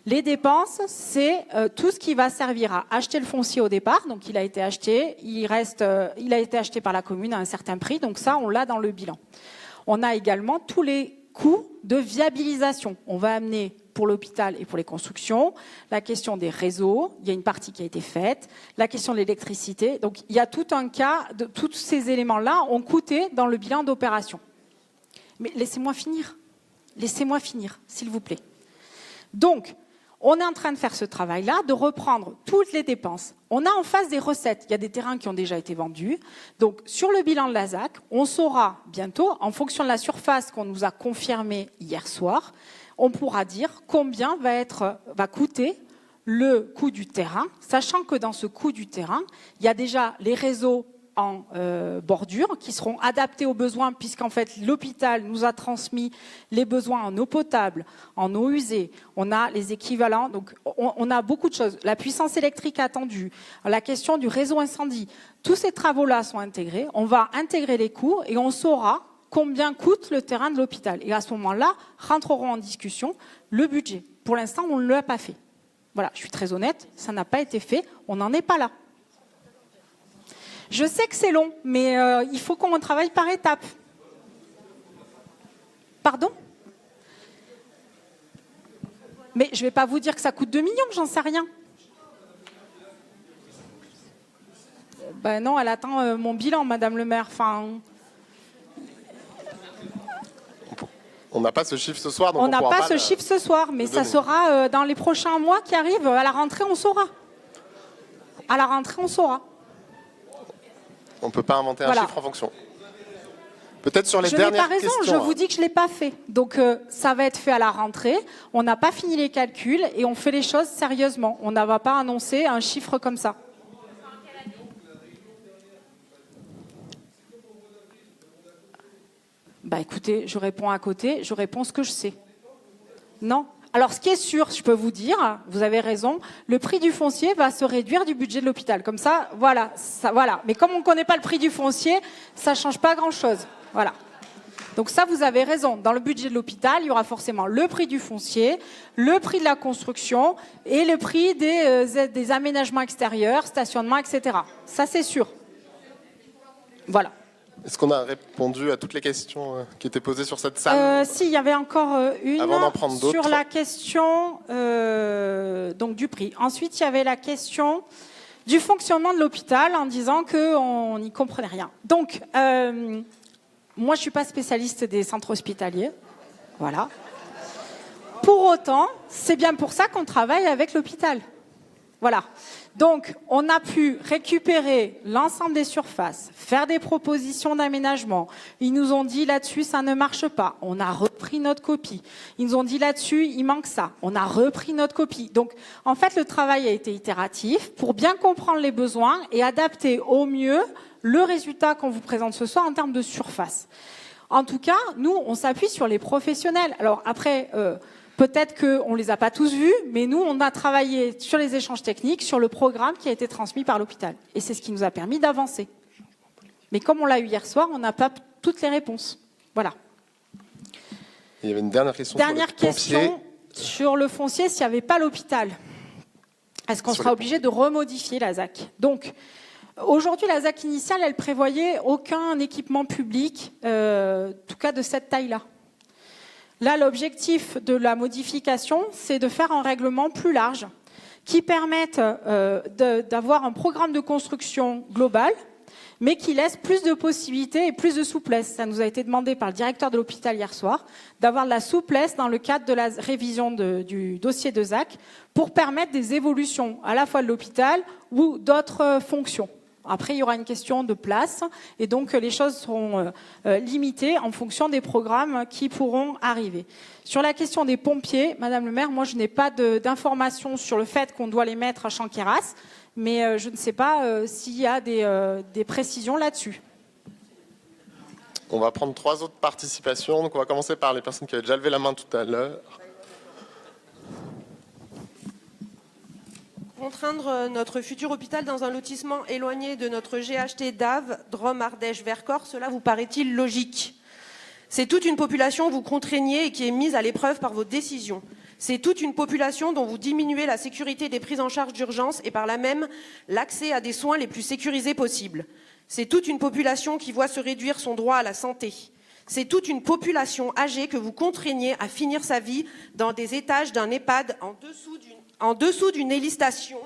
Les dépenses, c'est tout ce qui va servir à acheter le foncier au départ. Donc, il a été acheté, il a été acheté par la commune à un certain prix. Donc, ça, on l'a dans le bilan. On a également tous les coûts de viabilisation. On va amener pour l'hôpital et pour les constructions la question des réseaux. Il y a une partie qui a été faite. La question de l'électricité. Donc, il y a tout un cas de tous ces éléments-là ont coûté dans le bilan d'opération. Mais laissez-moi finir. Laissez-moi finir, s'il vous plaît. Donc, on est en train de faire ce travail-là, de reprendre toutes les dépenses. On a en face des recettes. Il y a des terrains qui ont déjà été vendus. Donc, sur le bilan de la ZAC, on saura bientôt, en fonction de la surface qu'on nous a confirmée hier soir, on pourra dire combien va coûter le coût du terrain, sachant que dans ce coût du terrain, il y a déjà les réseaux en bordure qui seront adaptés aux besoins, puisqu'en fait l'hôpital nous a transmis les besoins en eau potable, en eau usée, on a les équivalents, donc on a beaucoup de choses. La puissance électrique attendue, la question du réseau incendie, tous ces travaux-là sont intégrés, on va intégrer les coûts et on saura combien coûte le terrain de l'hôpital. Et à ce moment-là, rentreront en discussion le budget. Pour l'instant, on ne l'a pas fait. Voilà, je suis très honnête, ça n'a pas été fait, on n'en est pas là. Je sais que c'est long, mais il faut qu'on travaille par étapes. Pardon? Mais je ne vais pas vous dire que ça coûte 2 millions, j'en sais rien. Ben non, elle attend mon bilan, Madame le maire. Enfin... On n'a pas ce chiffre ce soir, donc on n'a pas ce chiffre ce soir, mais ça sera dans les prochains mois qui arrivent. À la rentrée, on saura. À la rentrée, on saura. On ne peut pas inventer un chiffre en fonction. Peut-être sur les dernières questions. Je n'ai pas raison, je vous dis que je ne l'ai pas fait. Donc ça va être fait à la rentrée. On n'a pas fini les calculs et on fait les choses sérieusement. On ne va pas annoncer un chiffre comme ça. Bah écoutez, je réponds à côté, je réponds ce que je sais. Non. Alors, ce qui est sûr, je peux vous dire, vous avez raison, le prix du foncier va se réduire du budget de l'hôpital. Comme ça, voilà. Mais comme on ne connaît pas le prix du foncier, ça ne change pas grand-chose. Voilà. Donc ça, vous avez raison. Dans le budget de l'hôpital, il y aura forcément le prix du foncier, le prix de la construction et le prix des aménagements extérieurs, stationnement, etc. Ça, c'est sûr. Voilà. Est-ce qu'on a répondu à toutes les questions qui étaient posées sur cette salle? Si, il y avait encore une avant d'en prendre d'autres. sur la question donc du prix. Ensuite, il y avait la question du fonctionnement de l'hôpital en disant qu'on n'y comprenait rien. Donc, moi, je ne suis pas spécialiste des centres hospitaliers. Voilà. Pour autant, c'est bien pour ça qu'on travaille avec l'hôpital. Voilà. Donc, on a pu récupérer l'ensemble des surfaces, faire des propositions d'aménagement. Ils nous ont dit là-dessus, ça ne marche pas. On a repris notre copie. Ils nous ont dit là-dessus, il manque ça. On a repris notre copie. Donc, en fait, le travail a été itératif pour bien comprendre les besoins et adapter au mieux le résultat qu'on vous présente ce soir en termes de surface. En tout cas, nous, on s'appuie sur les professionnels. Alors après, peut-être qu'on ne les a pas tous vus, mais nous, on a travaillé sur les échanges techniques, sur le programme qui a été transmis par l'hôpital. Et c'est ce qui nous a permis d'avancer. Mais comme on l'a eu hier soir, on n'a pas toutes les réponses. Voilà. Il y avait une dernière question Dernière sur les pompiers. question sur le foncier, s'il n'y avait pas l'hôpital. Est-ce qu'on sera obligé de remodifier la ZAC? Donc, aujourd'hui, la ZAC initiale, elle prévoyait aucun équipement public, en tout cas de cette taille-là. Là, l'objectif de la modification, c'est de faire un règlement plus large qui permette d'avoir un programme de construction global, mais qui laisse plus de possibilités et plus de souplesse. Ça nous a été demandé par le directeur de l'hôpital hier soir, d'avoir de la souplesse dans le cadre de la révision du dossier de ZAC pour permettre des évolutions à la fois de l'hôpital ou d'autres fonctions. Après, il y aura une question de place et donc les choses seront limitées en fonction des programmes qui pourront arriver. Sur la question des pompiers, Madame le maire, moi je n'ai pas d'informations sur le fait qu'on doit les mettre à Chanqueyras, mais je ne sais pas s'il y a des précisions là-dessus. On va prendre 3 autres participations. Donc on va commencer par les personnes qui avaient déjà levé la main tout à l'heure. Contraindre notre futur hôpital dans un lotissement éloigné de notre GHT d'Ave, Drôme, Ardèche, Vercors, cela vous paraît-il logique? C'est toute une population que vous contraignez et qui est mise à l'épreuve par vos décisions. C'est toute une population dont vous diminuez la sécurité des prises en charge d'urgence et par là même l'accès à des soins les plus sécurisés possibles. C'est toute une population qui voit se réduire son droit à la santé. C'est toute une population âgée que vous contraignez à finir sa vie dans des étages d'un EHPAD en dessous d'une hélistation.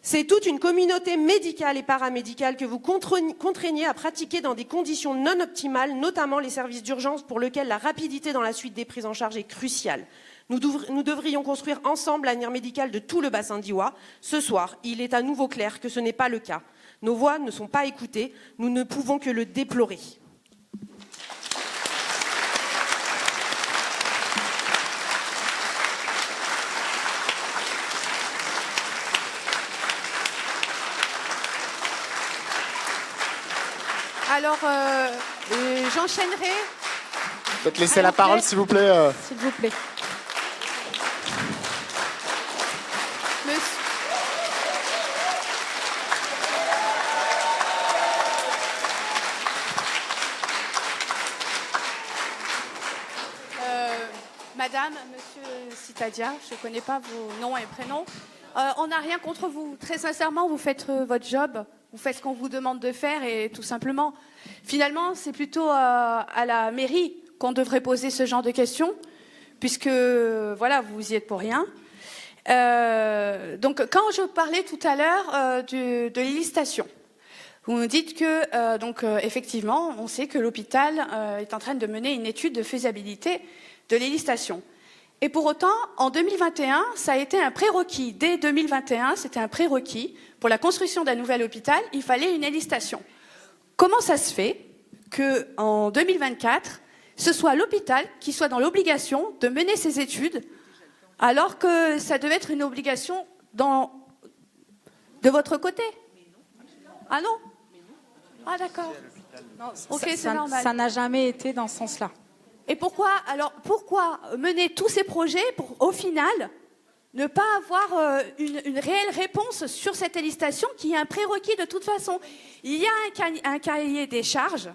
C'est toute une communauté médicale et paramédicale que vous contraignez à pratiquer dans des conditions non optimales, notamment les services d'urgence pour lesquels la rapidité dans la suite des prises en charge est cruciale. Nous devrions construire ensemble l'avenir médical de tout le bassin d'Iwa. Ce soir, il est à nouveau clair que ce n'est pas le cas. Nos voix ne sont pas écoutées. Nous ne pouvons que le déplorer. Alors, j'enchaînerai. Peut-être laisser la parole, s'il vous plaît. S'il vous plaît. Madame, monsieur Citadia, je ne connais pas vos noms et prénoms. On n'a rien contre vous. Très sincèrement, vous faites votre job. Vous faites ce qu'on vous demande de faire et tout simplement. Finalement, c'est plutôt à la mairie qu'on devrait poser ce genre de questions, puisque voilà, vous y êtes pour rien. Donc, quand je parlais tout à l'heure de l'hélistation, vous me dites que, effectivement, on sait que l'hôpital est en train de mener une étude de faisabilité de l'hélistation. Et pour autant, en 2021, ça a été un prérequis. Dès 2021, c'était un prérequis. Pour la construction d'un nouvel hôpital, il fallait une hélistation. Comment ça se fait qu'en 2024, ce soit l'hôpital qui soit dans l'obligation de mener ces études, alors que ça devait être une obligation de votre côté? Ah non? Ah d'accord. Ok, c'est normal. Ça n'a jamais été dans ce sens-là. Et pourquoi mener tous ces projets pour, au final, ne pas avoir une réelle réponse sur cette hélistation qui est un prérequis de toute façon? Il y a un cahier des charges,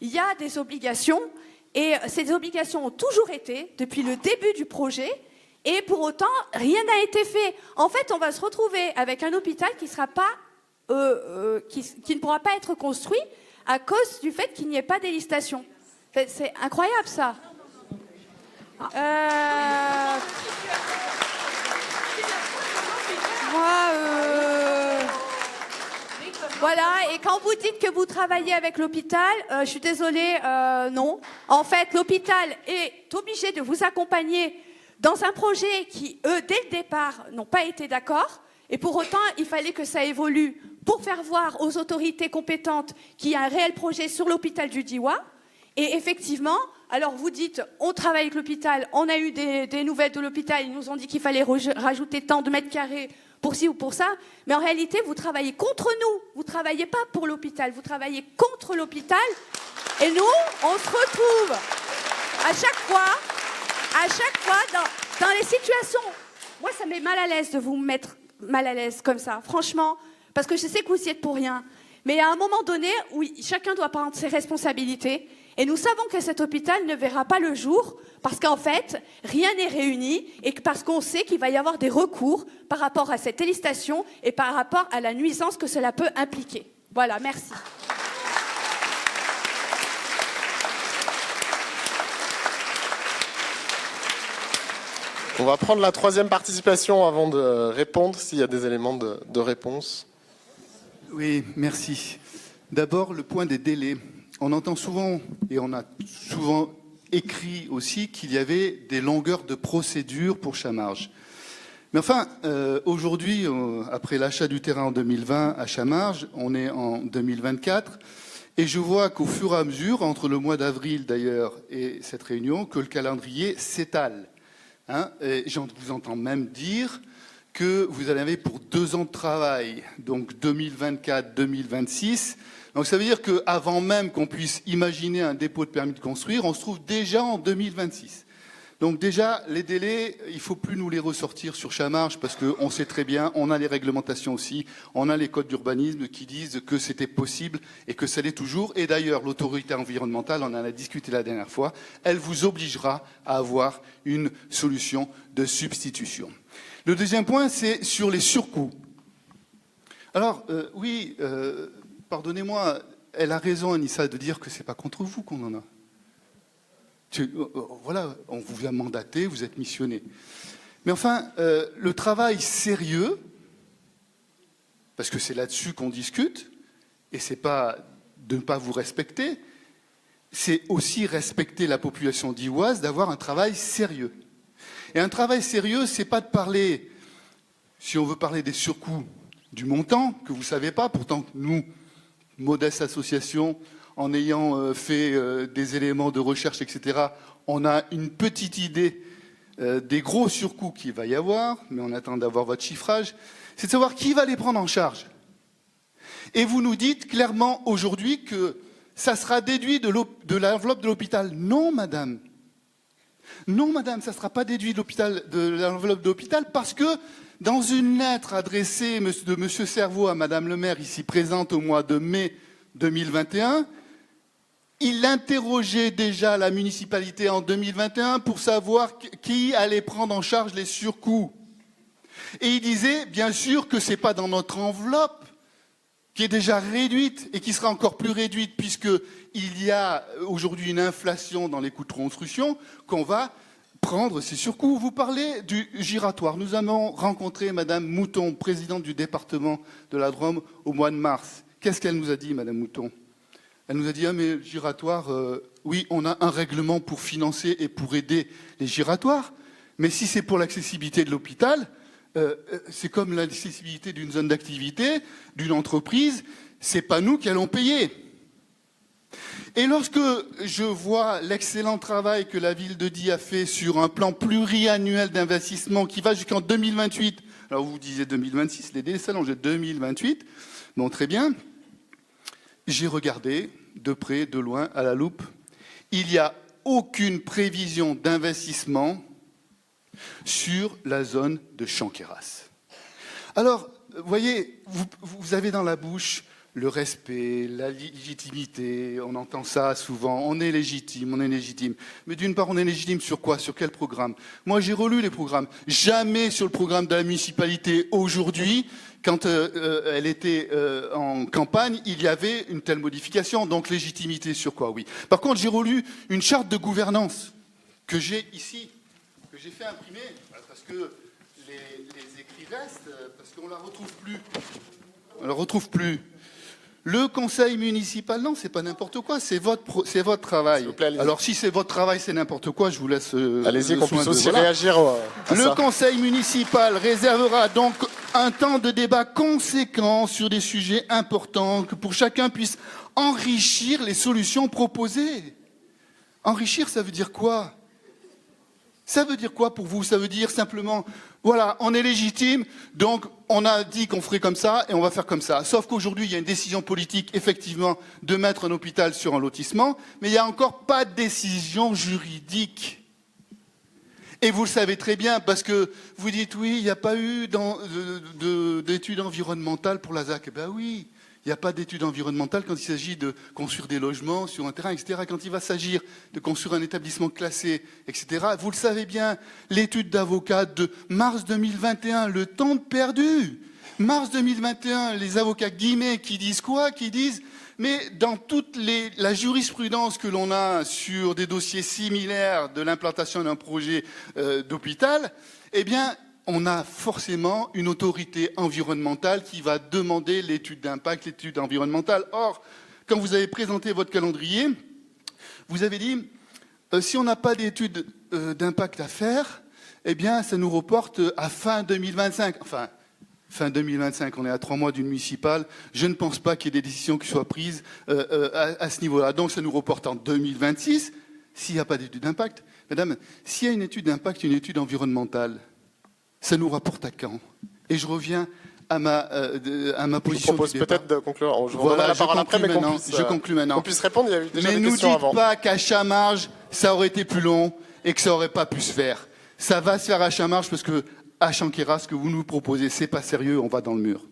il y a des obligations, et ces obligations ont toujours été, depuis le début du projet, et pour autant, rien n'a été fait. En fait, on va se retrouver avec un hôpital qui ne pourra pas être construit à cause du fait qu'il n'y ait pas d'hélistation. C'est incroyable, ça. Voilà, et quand vous dites que vous travaillez avec l'hôpital, je suis désolée, non. En fait, l'hôpital est obligé de vous accompagner dans un projet qui, eux, dès le départ, n'ont pas été d'accord. Et pour autant, il fallait que ça évolue pour faire voir aux autorités compétentes qu'il y a un réel projet sur l'hôpital du Diois. Et effectivement, alors vous dites, on travaille avec l'hôpital, on a eu des nouvelles de l'hôpital, ils nous ont dit qu'il fallait rajouter tant de mètres carrés pour ci ou pour ça, mais en réalité, vous travaillez contre nous. Vous ne travaillez pas pour l'hôpital, vous travaillez contre l'hôpital. Et nous, on se retrouve à chaque fois dans les situations. Moi, ça me met mal à l'aise de vous mettre mal à l'aise comme ça, franchement, parce que je sais que vous y êtes pour rien. Mais il y a un moment donné où chacun doit prendre ses responsabilités. Et nous savons que cet hôpital ne verra pas le jour parce qu'en fait, rien n'est réuni et parce qu'on sait qu'il va y avoir des recours par rapport à cette élicitation et par rapport à la nuisance que cela peut impliquer. Voilà, merci. On va prendre la troisième participation avant de répondre, s'il y a des éléments de réponse. Oui, merci. D'abord, le point des délais. On entend souvent, et on a souvent écrit aussi, qu'il y avait des longueurs de procédure pour Chamarges. Mais enfin, aujourd'hui, après l'achat du terrain en 2020 à Chamarges, on est en 2024, et je vois qu'au fur et à mesure, entre le mois d'avril d'ailleurs et cette réunion, que le calendrier s'étale. Et je vous entends même dire que vous en avez pour 2 ans de travail, donc 2024-2026. Donc ça veut dire qu'avant même qu'on puisse imaginer un dépôt de permis de construire, on se trouve déjà en 2026. Donc déjà, les délais, il ne faut plus nous les ressortir sur Chamarges parce qu'on sait très bien, on a les réglementations aussi, on a les codes d'urbanisme qui disent que c'était possible et que ça l'est toujours. Et d'ailleurs, l'autorité environnementale, on en a discuté la dernière fois, elle vous obligera à avoir une solution de substitution. Le deuxième point, c'est sur les surcoûts. Alors, pardonnez-moi, elle a raison, Anissa, de dire que ce n'est pas contre vous qu'on en a. Voilà, on vous a mandaté, vous êtes missionné. Mais enfin, le travail sérieux, parce que c'est là-dessus qu'on discute, et c'est pas de ne pas vous respecter, c'est aussi respecter la population d'Ivoise, d'avoir un travail sérieux. Et un travail sérieux, c'est pas de parler, si on veut parler des surcoûts, du montant, que vous ne savez pas, pourtant nous, modeste association, en ayant fait des éléments de recherche, etc., on a une petite idée des gros surcoûts qu'il va y avoir, mais on attend d'avoir votre chiffrage, c'est de savoir qui va les prendre en charge. Et vous nous dites clairement aujourd'hui que ça sera déduit de l'enveloppe de l'hôpital. Non, madame. Non, madame, ça ne sera pas déduit de l'enveloppe de l'hôpital parce que dans une lettre adressée de M. Cerveau à madame le maire, ici présente au mois de mai 2021, il interrogeait déjà la municipalité en 2021 pour savoir qui allait prendre en charge les surcoûts. Et il disait, bien sûr, que ce n'est pas dans notre enveloppe, qui est déjà réduite et qui sera encore plus réduite puisqu'il y a aujourd'hui une inflation dans les coûts de construction, qu'on va prendre ces surcoûts. Vous parlez du giratoire. Nous avons rencontré madame Mouton, présidente du département de la Drôme, au mois de mars. Qu'est-ce qu'elle nous a dit, madame Mouton ? Elle nous a dit, mais le giratoire, oui, on a un règlement pour financer et pour aider les giratoires, mais si c'est pour l'accessibilité de l'hôpital, c'est comme l'accessibilité d'une zone d'activité, d'une entreprise, c'est pas nous qui allons payer. Et lorsque je vois l'excellent travail que la ville de Die a fait sur un plan pluriannuel d'investissement qui va jusqu'en 2028, alors vous disiez 2026, les délais s'allongent, 2028, bon, très bien, j'ai regardé de près, de loin, à la loupe, il n'y a aucune prévision d'investissement sur la zone de Chanqueras. Alors, vous voyez, vous avez dans la bouche le respect, la légitimité, on entend ça souvent, on est légitime. Mais d'une part, on est légitime sur quoi ? Sur quel programme ? Moi, j'ai relu les programmes. Jamais sur le programme de la municipalité aujourd'hui, quand elle était en campagne, il y avait une telle modification. Donc, légitimité sur quoi ? Oui. Par contre, j'ai relu une charte de gouvernance que j'ai ici, que j'ai fait imprimer, parce que les écrits restent, parce qu'on ne la retrouve plus. On la retrouve plus. Le conseil municipal, non, c'est pas n'importe quoi, c'est votre travail. S'il vous plaît, alors si c'est votre travail, c'est n'importe quoi, je vous laisse. Allez-y, qu'on puisse aussi réagir. Le conseil municipal réservera donc un temps de débat conséquent sur des sujets importants, que pour chacun puisse enrichir les solutions proposées. Enrichir, ça veut dire quoi ? Ça veut dire quoi pour vous ? Ça veut dire simplement Voilà, on est légitime, donc on a dit qu'on ferait comme ça et on va faire comme ça. Sauf qu'aujourd'hui, il y a une décision politique, effectivement, de mettre un hôpital sur un lotissement, mais il n'y a encore pas de décision juridique. Et vous le savez très bien, parce que vous dites oui, il n'y a pas eu d'études environnementales pour la ZAC. Eh bien oui, il n'y a pas d'études environnementales quand il s'agit de construire des logements sur un terrain, etc. Quand il va s'agir de construire un établissement classé, etc. Vous le savez bien, l'étude d'avocat de mars 2021, le temps perdu. Mars 2021, les avocats guillemets qui disent quoi? Qui disent mais dans toute la jurisprudence que l'on a sur des dossiers similaires de l'implantation d'un projet d'hôpital, eh bien, on a forcément une autorité environnementale qui va demander l'étude d'impact, l'étude environnementale. Or, quand vous avez présenté votre calendrier, vous avez dit, si on n'a pas d'étude d'impact à faire, eh bien, ça nous reporte à fin 2025. Enfin, fin 2025, on est à 3 mois d'une municipale. Je ne pense pas qu'il y ait des décisions qui soient prises à ce niveau-là. Donc ça nous reporte en 2026, s'il n'y a pas d'étude d'impact. Madame, s'il y a une étude d'impact, une étude environnementale, ça nous rapporte à quand? Et je reviens à ma position. Je propose du départ. peut-être de conclure. Je vous Voilà, redonne la parole après, mais je conclus maintenant. qu'on puisse répondre. Il y a eu déjà mais des nous questions dites avant. pas qu'à Chamarge, ça aurait été plus long et que ça aurait pas pu se faire. Ça va se faire à Chamarge parce que à Chanquera, ce que vous nous proposez, c'est pas sérieux, on va dans le mur.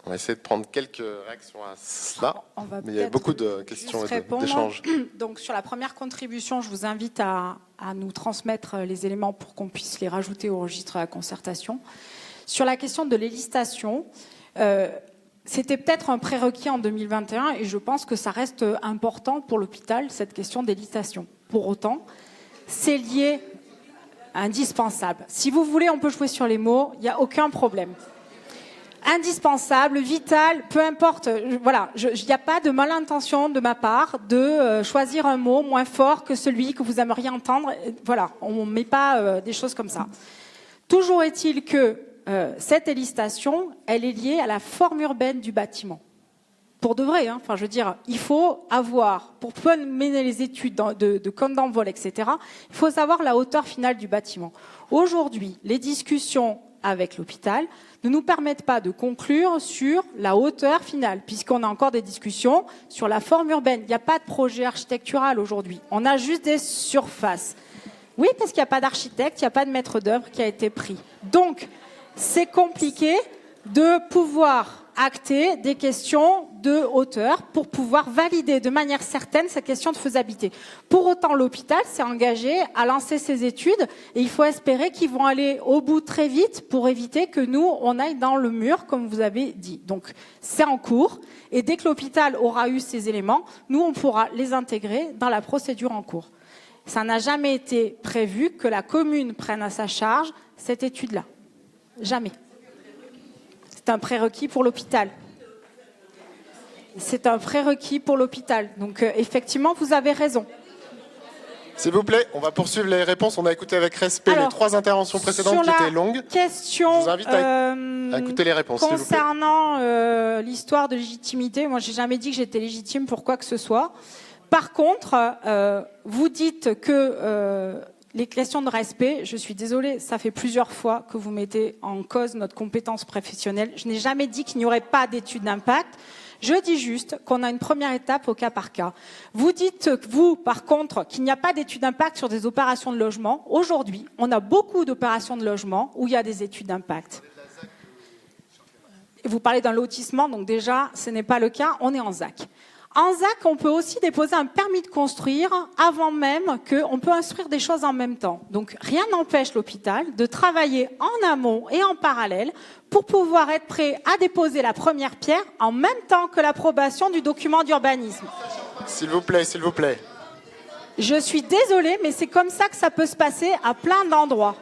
On va essayer de prendre quelques réactions à cela. On va Mais il y a peut-être beaucoup de questions juste et répondre. d'échanges. Donc sur la première contribution, je vous invite à nous transmettre les éléments pour qu'on puisse les rajouter au registre de la concertation. Sur la question de l'élistation, c'était peut-être un prérequis en 2021 et je pense que ça reste important pour l'hôpital, cette question d'élistation. Pour autant, c'est lié indispensable. Si vous voulez, on peut jouer sur les mots, il n'y a aucun problème. Indispensable, vital, peu importe. Voilà, il n'y a pas de malintention de ma part de choisir un mot moins fort que celui que vous aimeriez entendre. Voilà, on ne met pas des choses comme ça. Toujours est-il que cette élistation, elle est liée à la forme urbaine du bâtiment. Pour de vrai, hein. Enfin, je veux dire, il faut avoir, pour mener les études de compte d'envol, etc., il faut savoir la hauteur finale du bâtiment. Aujourd'hui, les discussions avec l'hôpital ne nous permettent pas de conclure sur la hauteur finale, puisqu'on a encore des discussions sur la forme urbaine. Il n'y a pas de projet architectural aujourd'hui. On a juste des surfaces. Oui, parce qu'il n'y a pas d'architecte, il n'y a pas de maître d'œuvre qui a été pris. Donc, c'est compliqué de pouvoir acter des questions de hauteur pour pouvoir valider de manière certaine cette question de faisabilité. Pour autant, l'hôpital s'est engagé à lancer ses études et il faut espérer qu'ils vont aller au bout très vite pour éviter que nous, on aille dans le mur, comme vous avez dit. Donc, c'est en cours et dès que l'hôpital aura eu ces éléments, nous, on pourra les intégrer dans la procédure en cours. Ça n'a jamais été prévu que la commune prenne à sa charge cette étude-là. Jamais. C'est un prérequis pour l'hôpital. C'est un prérequis pour l'hôpital. Donc, effectivement, vous avez raison. S'il vous plaît, on va poursuivre les réponses. On a écouté avec respect les 3 interventions précédentes qui étaient longues. Question, je vous invite à écouter les réponses, s'il vous plaît. Concernant l'histoire de légitimité, moi, j'ai jamais dit que j'étais légitime pour quoi que ce soit. Par contre, vous dites que les questions de respect, je suis désolée, ça fait plusieurs fois que vous mettez en cause notre compétence professionnelle. Je n'ai jamais dit qu'il n'y aurait pas d'étude d'impact. Je dis juste qu'on a une première étape au cas par cas. Vous dites, vous, par contre, qu'il n'y a pas d'étude d'impact sur des opérations de logement. Aujourd'hui, on a beaucoup d'opérations de logement où il y a des études d'impact. Vous parlez d'un lotissement, donc déjà, ce n'est pas le cas, on est en ZAC. En ZAC, on peut aussi déposer un permis de construire avant même qu'on peut instruire des choses en même temps. Donc, rien n'empêche l'hôpital de travailler en amont et en parallèle pour pouvoir être prêt à déposer la première pierre en même temps que l'approbation du document d'urbanisme. S'il vous plaît, s'il vous plaît. Je suis désolée, mais c'est comme ça que ça peut se passer à plein d'endroits.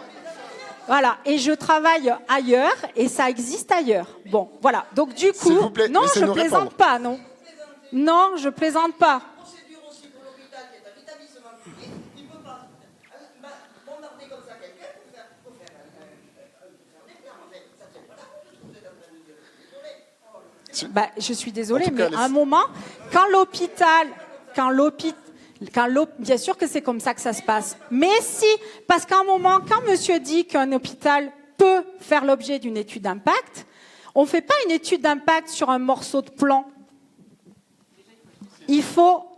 Voilà, et je travaille ailleurs et ça existe ailleurs. Bon, voilà. Donc, du coup, non, je ne plaisante pas, non. Non, je plaisante pas. Bah, je suis désolée, En tout cas, mais à un moment, bien sûr que c'est comme ça que ça se passe. Mais si, parce qu'à un moment, quand monsieur dit qu'un hôpital peut faire l'objet d'une étude d'impact, on ne fait pas une étude d'impact sur un morceau de plan.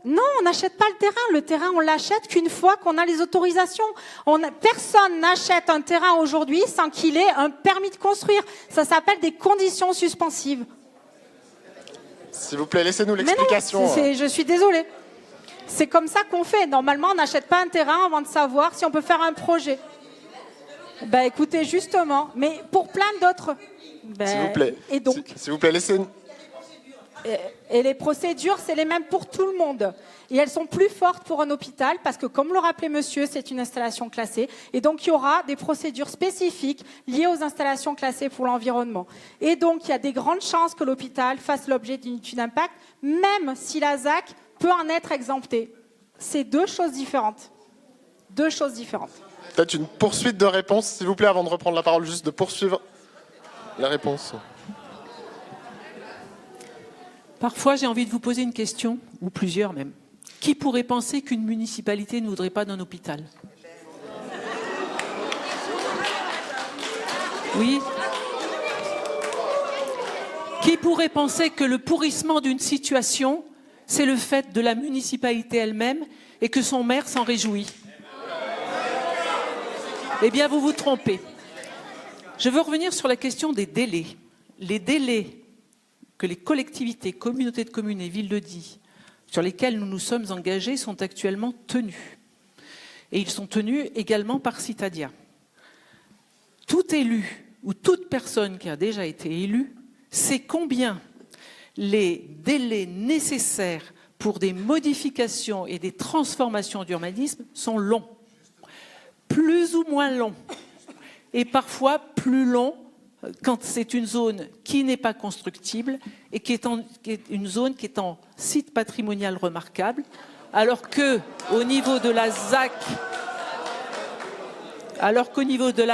Non, on n'achète pas le terrain. Le terrain, on l'achète qu'une fois qu'on a les autorisations. Personne n'achète un terrain aujourd'hui sans qu'il ait un permis de construire. Ça s'appelle des conditions suspensives. S'il vous plaît, laissez-nous Mais l'explication. non, je suis désolée. C'est comme ça qu'on fait. Normalement, on n'achète pas un terrain avant de savoir si on peut faire un projet. Ben, écoutez, justement, mais pour plein d'autres. S'il vous plaît. Et donc, S'il vous plaît, laissez-nous. et les procédures, c'est les mêmes pour tout le monde. Et elles sont plus fortes pour un hôpital parce que, comme le rappelait monsieur, c'est une installation classée. Et donc, il y aura des procédures spécifiques liées aux installations classées pour l'environnement. Et donc, il y a des grandes chances que l'hôpital fasse l'objet d'une étude d'impact, même si la ZAC peut en être exemptée. C'est deux choses différentes. Deux choses différentes. Peut-être une poursuite de réponse, s'il vous plaît, avant de reprendre la parole, juste de poursuivre la réponse. Parfois, j'ai envie de vous poser une question, ou plusieurs même. Qui pourrait penser qu'une municipalité ne voudrait pas d'un hôpital? Oui. Qui pourrait penser que le pourrissement d'une situation, c'est le fait de la municipalité elle-même et que son maire s'en réjouit? Eh bien, vous vous trompez. Je veux revenir sur la question des délais. Les délais que les collectivités, communautés de communes et villes de Die, sur lesquels nous nous sommes engagés, sont actuellement tenus. Et ils sont tenus également par Citadia. Tout élu ou toute personne qui a déjà été élue sait combien les délais nécessaires pour des modifications et des transformations d'urbanisme sont longs. Plus ou moins longs. Et parfois plus longs quand c'est une zone qui n'est pas constructible et qui est une zone qui est en site patrimonial remarquable, alors qu'au niveau de la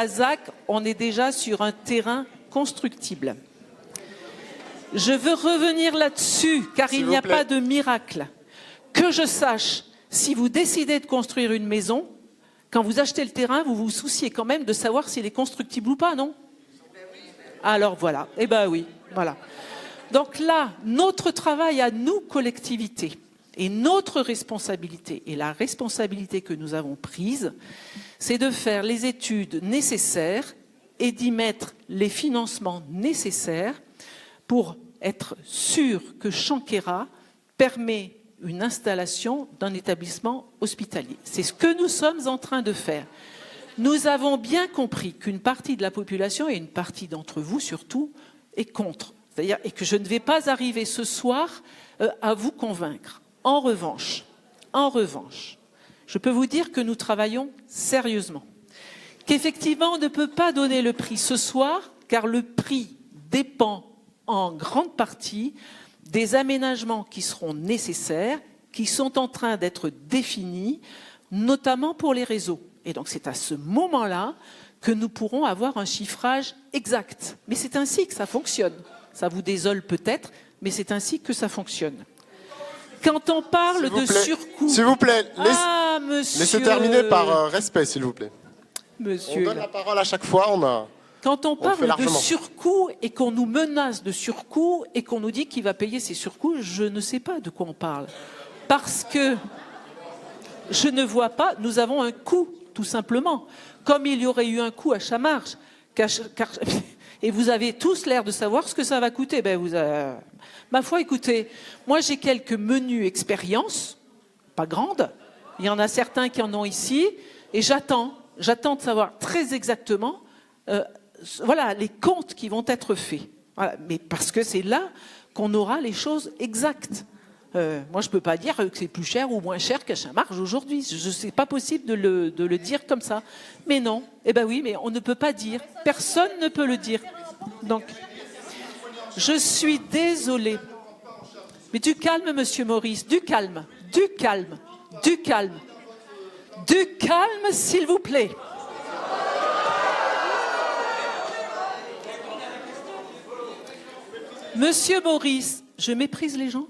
ZAC, on est déjà sur un terrain constructible. Je veux revenir là-dessus, car il n'y a pas de miracle. Que je sache, si vous décidez de construire une maison, quand vous achetez le terrain, vous vous souciez quand même de savoir s'il est constructible ou pas, non? Alors voilà, eh bien oui, voilà. Donc là, notre travail à nous, collectivités, et notre responsabilité, et la responsabilité que nous avons prise, c'est de faire les études nécessaires et d'y mettre les financements nécessaires pour être sûr que Chanquera permet une installation d'un établissement hospitalier. C'est ce que nous sommes en train de faire. Nous avons bien compris qu'une partie de la population, et une partie d'entre vous surtout, est contre. C'est-à-dire, et que je ne vais pas arriver ce soir à vous convaincre. En revanche, je peux vous dire que nous travaillons sérieusement. Qu'effectivement, on ne peut pas donner le prix ce soir, car le prix dépend en grande partie des aménagements qui seront nécessaires, qui sont en train d'être définis, notamment pour les réseaux. Et donc c'est à ce moment-là que nous pourrons avoir un chiffrage exact. Mais c'est ainsi que ça fonctionne. Ça vous désole peut-être, mais c'est ainsi que ça fonctionne. Quand on parle de surcoût... S'il vous plaît, monsieur... laissez terminer par respect, s'il vous plaît. Monsieur, on donne la parole à chaque fois, Quand on parle de surcoût et qu'on nous menace de surcoût et qu'on nous dit qu'il va payer ces surcoûts, je ne sais pas de quoi on parle. Parce que je ne vois pas, nous avons un coût, tout simplement. Comme il y aurait eu un coût à Chamarges. Et vous avez tous l'air de savoir ce que ça va coûter. Ma foi, écoutez, moi j'ai quelques menues expériences, pas grandes. Il y en a certains qui en ont ici. Et j'attends de savoir très exactement... voilà, les comptes qui vont être faits. Voilà, mais parce que c'est là qu'on aura les choses exactes. Moi, je ne peux pas dire que c'est plus cher ou moins cher qu'à Chamarges aujourd'hui. C'est pas possible de le dire comme ça. Mais non, eh ben oui, mais on ne peut pas dire. Personne ne peut le dire. Donc, je suis désolée. Mais du calme, monsieur Maurice, du calme, du calme, du calme. Du calme, s'il vous plaît. Monsieur Maurice, je méprise les gens?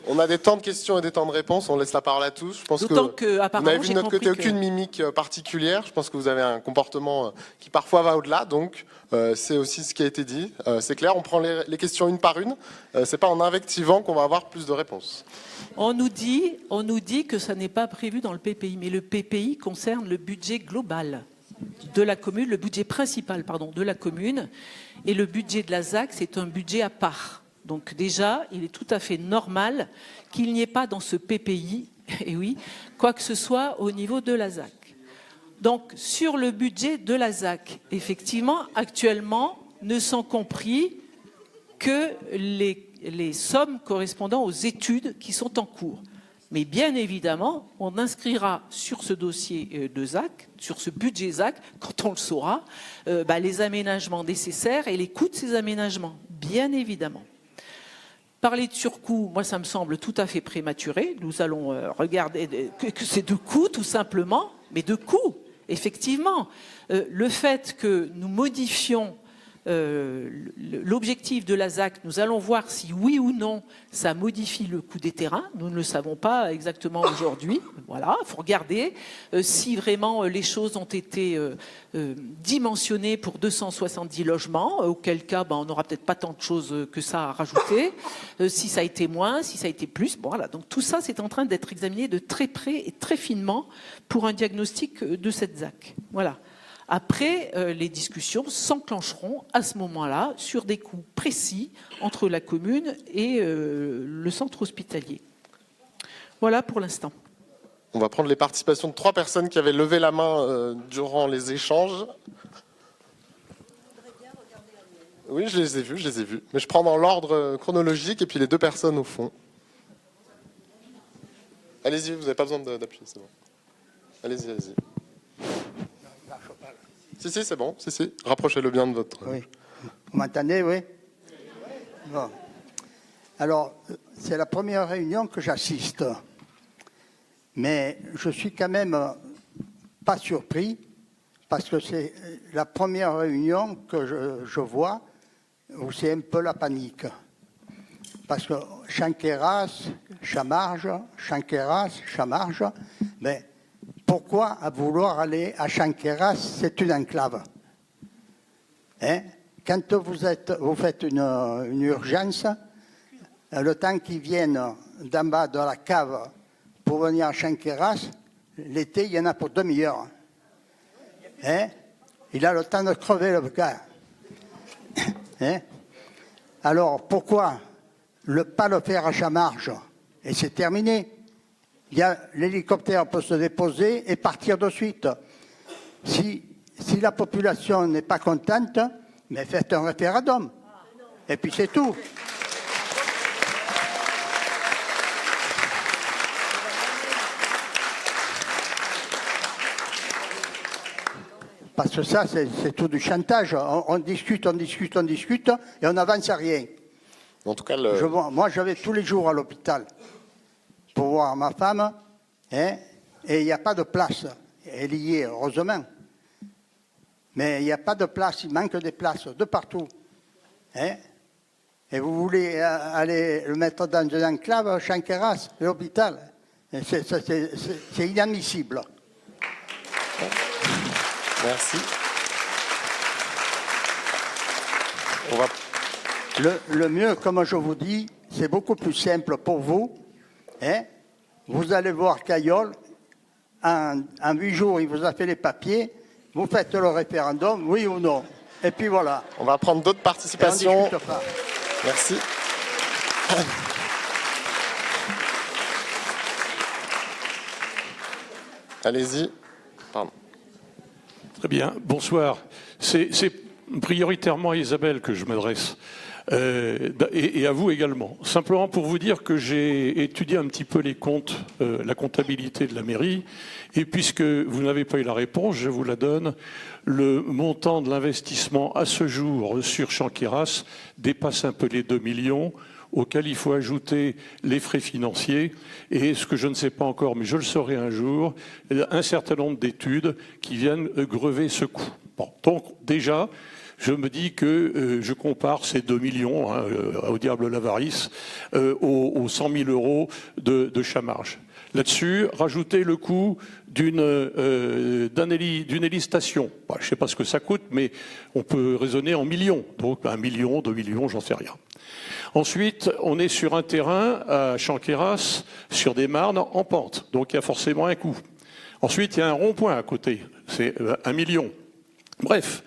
On a des temps de questions et des temps de réponses. On laisse la parole à tous. Je pense D'autant que que, vous apparemment, n'avez vu j'ai de notre côté compris que- aucune mimique particulière. Je pense que vous avez un comportement qui parfois va au-delà. Donc, c'est aussi ce qui a été dit. C'est clair, on prend les questions une par une. C'est pas en invectivant qu'on va avoir plus de réponses. On nous dit que ça n'est pas prévu dans le PPI, mais le PPI concerne le budget global de la commune, le budget principal, pardon, de la commune, et le budget de la ZAC, c'est un budget à part. Donc déjà, il est tout à fait normal qu'il n'y ait pas dans ce PPI, et oui, quoi que ce soit au niveau de la ZAC. Donc sur le budget de la ZAC, effectivement, actuellement, ne sont compris que les sommes correspondant aux études qui sont en cours. Mais bien évidemment, on inscrira sur ce dossier de ZAC, sur ce budget ZAC, quand on le saura, les aménagements nécessaires et les coûts de ces aménagements, bien évidemment. Parler de surcoût, moi ça me semble tout à fait prématuré. Nous allons regarder que c'est de coûts tout simplement, mais de coûts, effectivement. Le fait que nous modifions l'objectif de la ZAC, nous allons voir si oui ou non ça modifie le coût des terrains. Nous ne le savons pas exactement aujourd'hui. Voilà, il faut regarder si vraiment les choses ont été dimensionnées pour 270 logements, auquel cas on n'aura peut-être pas tant de choses que ça à rajouter. Si ça a été moins, si ça a été plus. Bon, voilà, donc tout ça c'est en train d'être examiné de très près et très finement pour un diagnostic de cette ZAC. Voilà. Après, les discussions s'enclencheront à ce moment-là sur des coûts précis entre la commune et le centre hospitalier. Voilà pour l'instant. On va prendre les participations de 3 personnes qui avaient levé la main durant les échanges. Oui, je les ai vus. Mais je prends dans l'ordre chronologique et puis les 2 personnes au fond. Allez-y, vous n'avez pas besoin d'appuyer, c'est bon. Allez-y. Si, c'est bon. Si. Rapprochez-le bien de votre... Oui. Vous m'entendez, oui? Bon. Alors, c'est la première réunion que j'assiste. Mais je suis quand même pas surpris, parce que c'est la première réunion que je vois où c'est un peu la panique. Parce que Chanqueyras, Chamarges, mais pourquoi vouloir aller à Chanqueyras? C'est une enclave. Hein? Quand vous faites une urgence, le temps qu'ils viennent d'en bas de la cave pour venir à Chanqueyras, l'été, il y en a pour demi-heure. Hein? Il a le temps de crever le gars. Hein? Alors, pourquoi pas le faire à Chamarges? Et c'est terminé. L'hélicoptère peut se déposer et partir de suite. Si la population n'est pas contente, mais faites un référendum. Et puis c'est tout. Parce que ça, c'est tout du chantage. On discute, et on n'avance à rien. En tout cas, moi, je vais tous les jours à l'hôpital pour voir ma femme, hein, et il n'y a pas de place. Elle y est, heureusement. Mais il n'y a pas de place, il manque des places de partout. Hein. Et vous voulez aller le mettre dans une enclave, Chanqueyras, l'hôpital. C'est inadmissible. Merci. Le mieux, comme je vous dis, c'est beaucoup plus simple pour vous. Hein? Vous allez voir Caillol, en 8 jours, il vous a fait les papiers, vous faites le référendum, oui ou non. Et puis voilà. On va prendre d'autres participations. Merci. Allez-y. Pardon. Très bien, bonsoir. C'est prioritairement à Isabelle que je m'adresse. Et à vous également. Simplement pour vous dire que j'ai étudié un petit peu les comptes, la comptabilité de la mairie, et puisque vous n'avez pas eu la réponse, je vous la donne. Le montant de l'investissement à ce jour sur Chanqueyras dépasse un peu les 2 millions, auquel il faut ajouter les frais financiers, et ce que je ne sais pas encore, mais je le saurai un jour, un certain nombre d'études qui viennent grever ce coût. Bon, donc déjà, je me dis que je compare ces 2 millions, hein, au diable l'avarice, aux 100 000 euros de chamarge. Là-dessus, rajouter le coût d'une hélistation. Je ne sais pas ce que ça coûte, mais on peut raisonner en millions. Donc 1 million, 2 millions, j'en sais rien. Ensuite, on est sur un terrain à Chanqueyras, sur des marnes en pente. Donc il y a forcément un coût. Ensuite, il y a un rond-point à côté. C'est 1 million. Bref.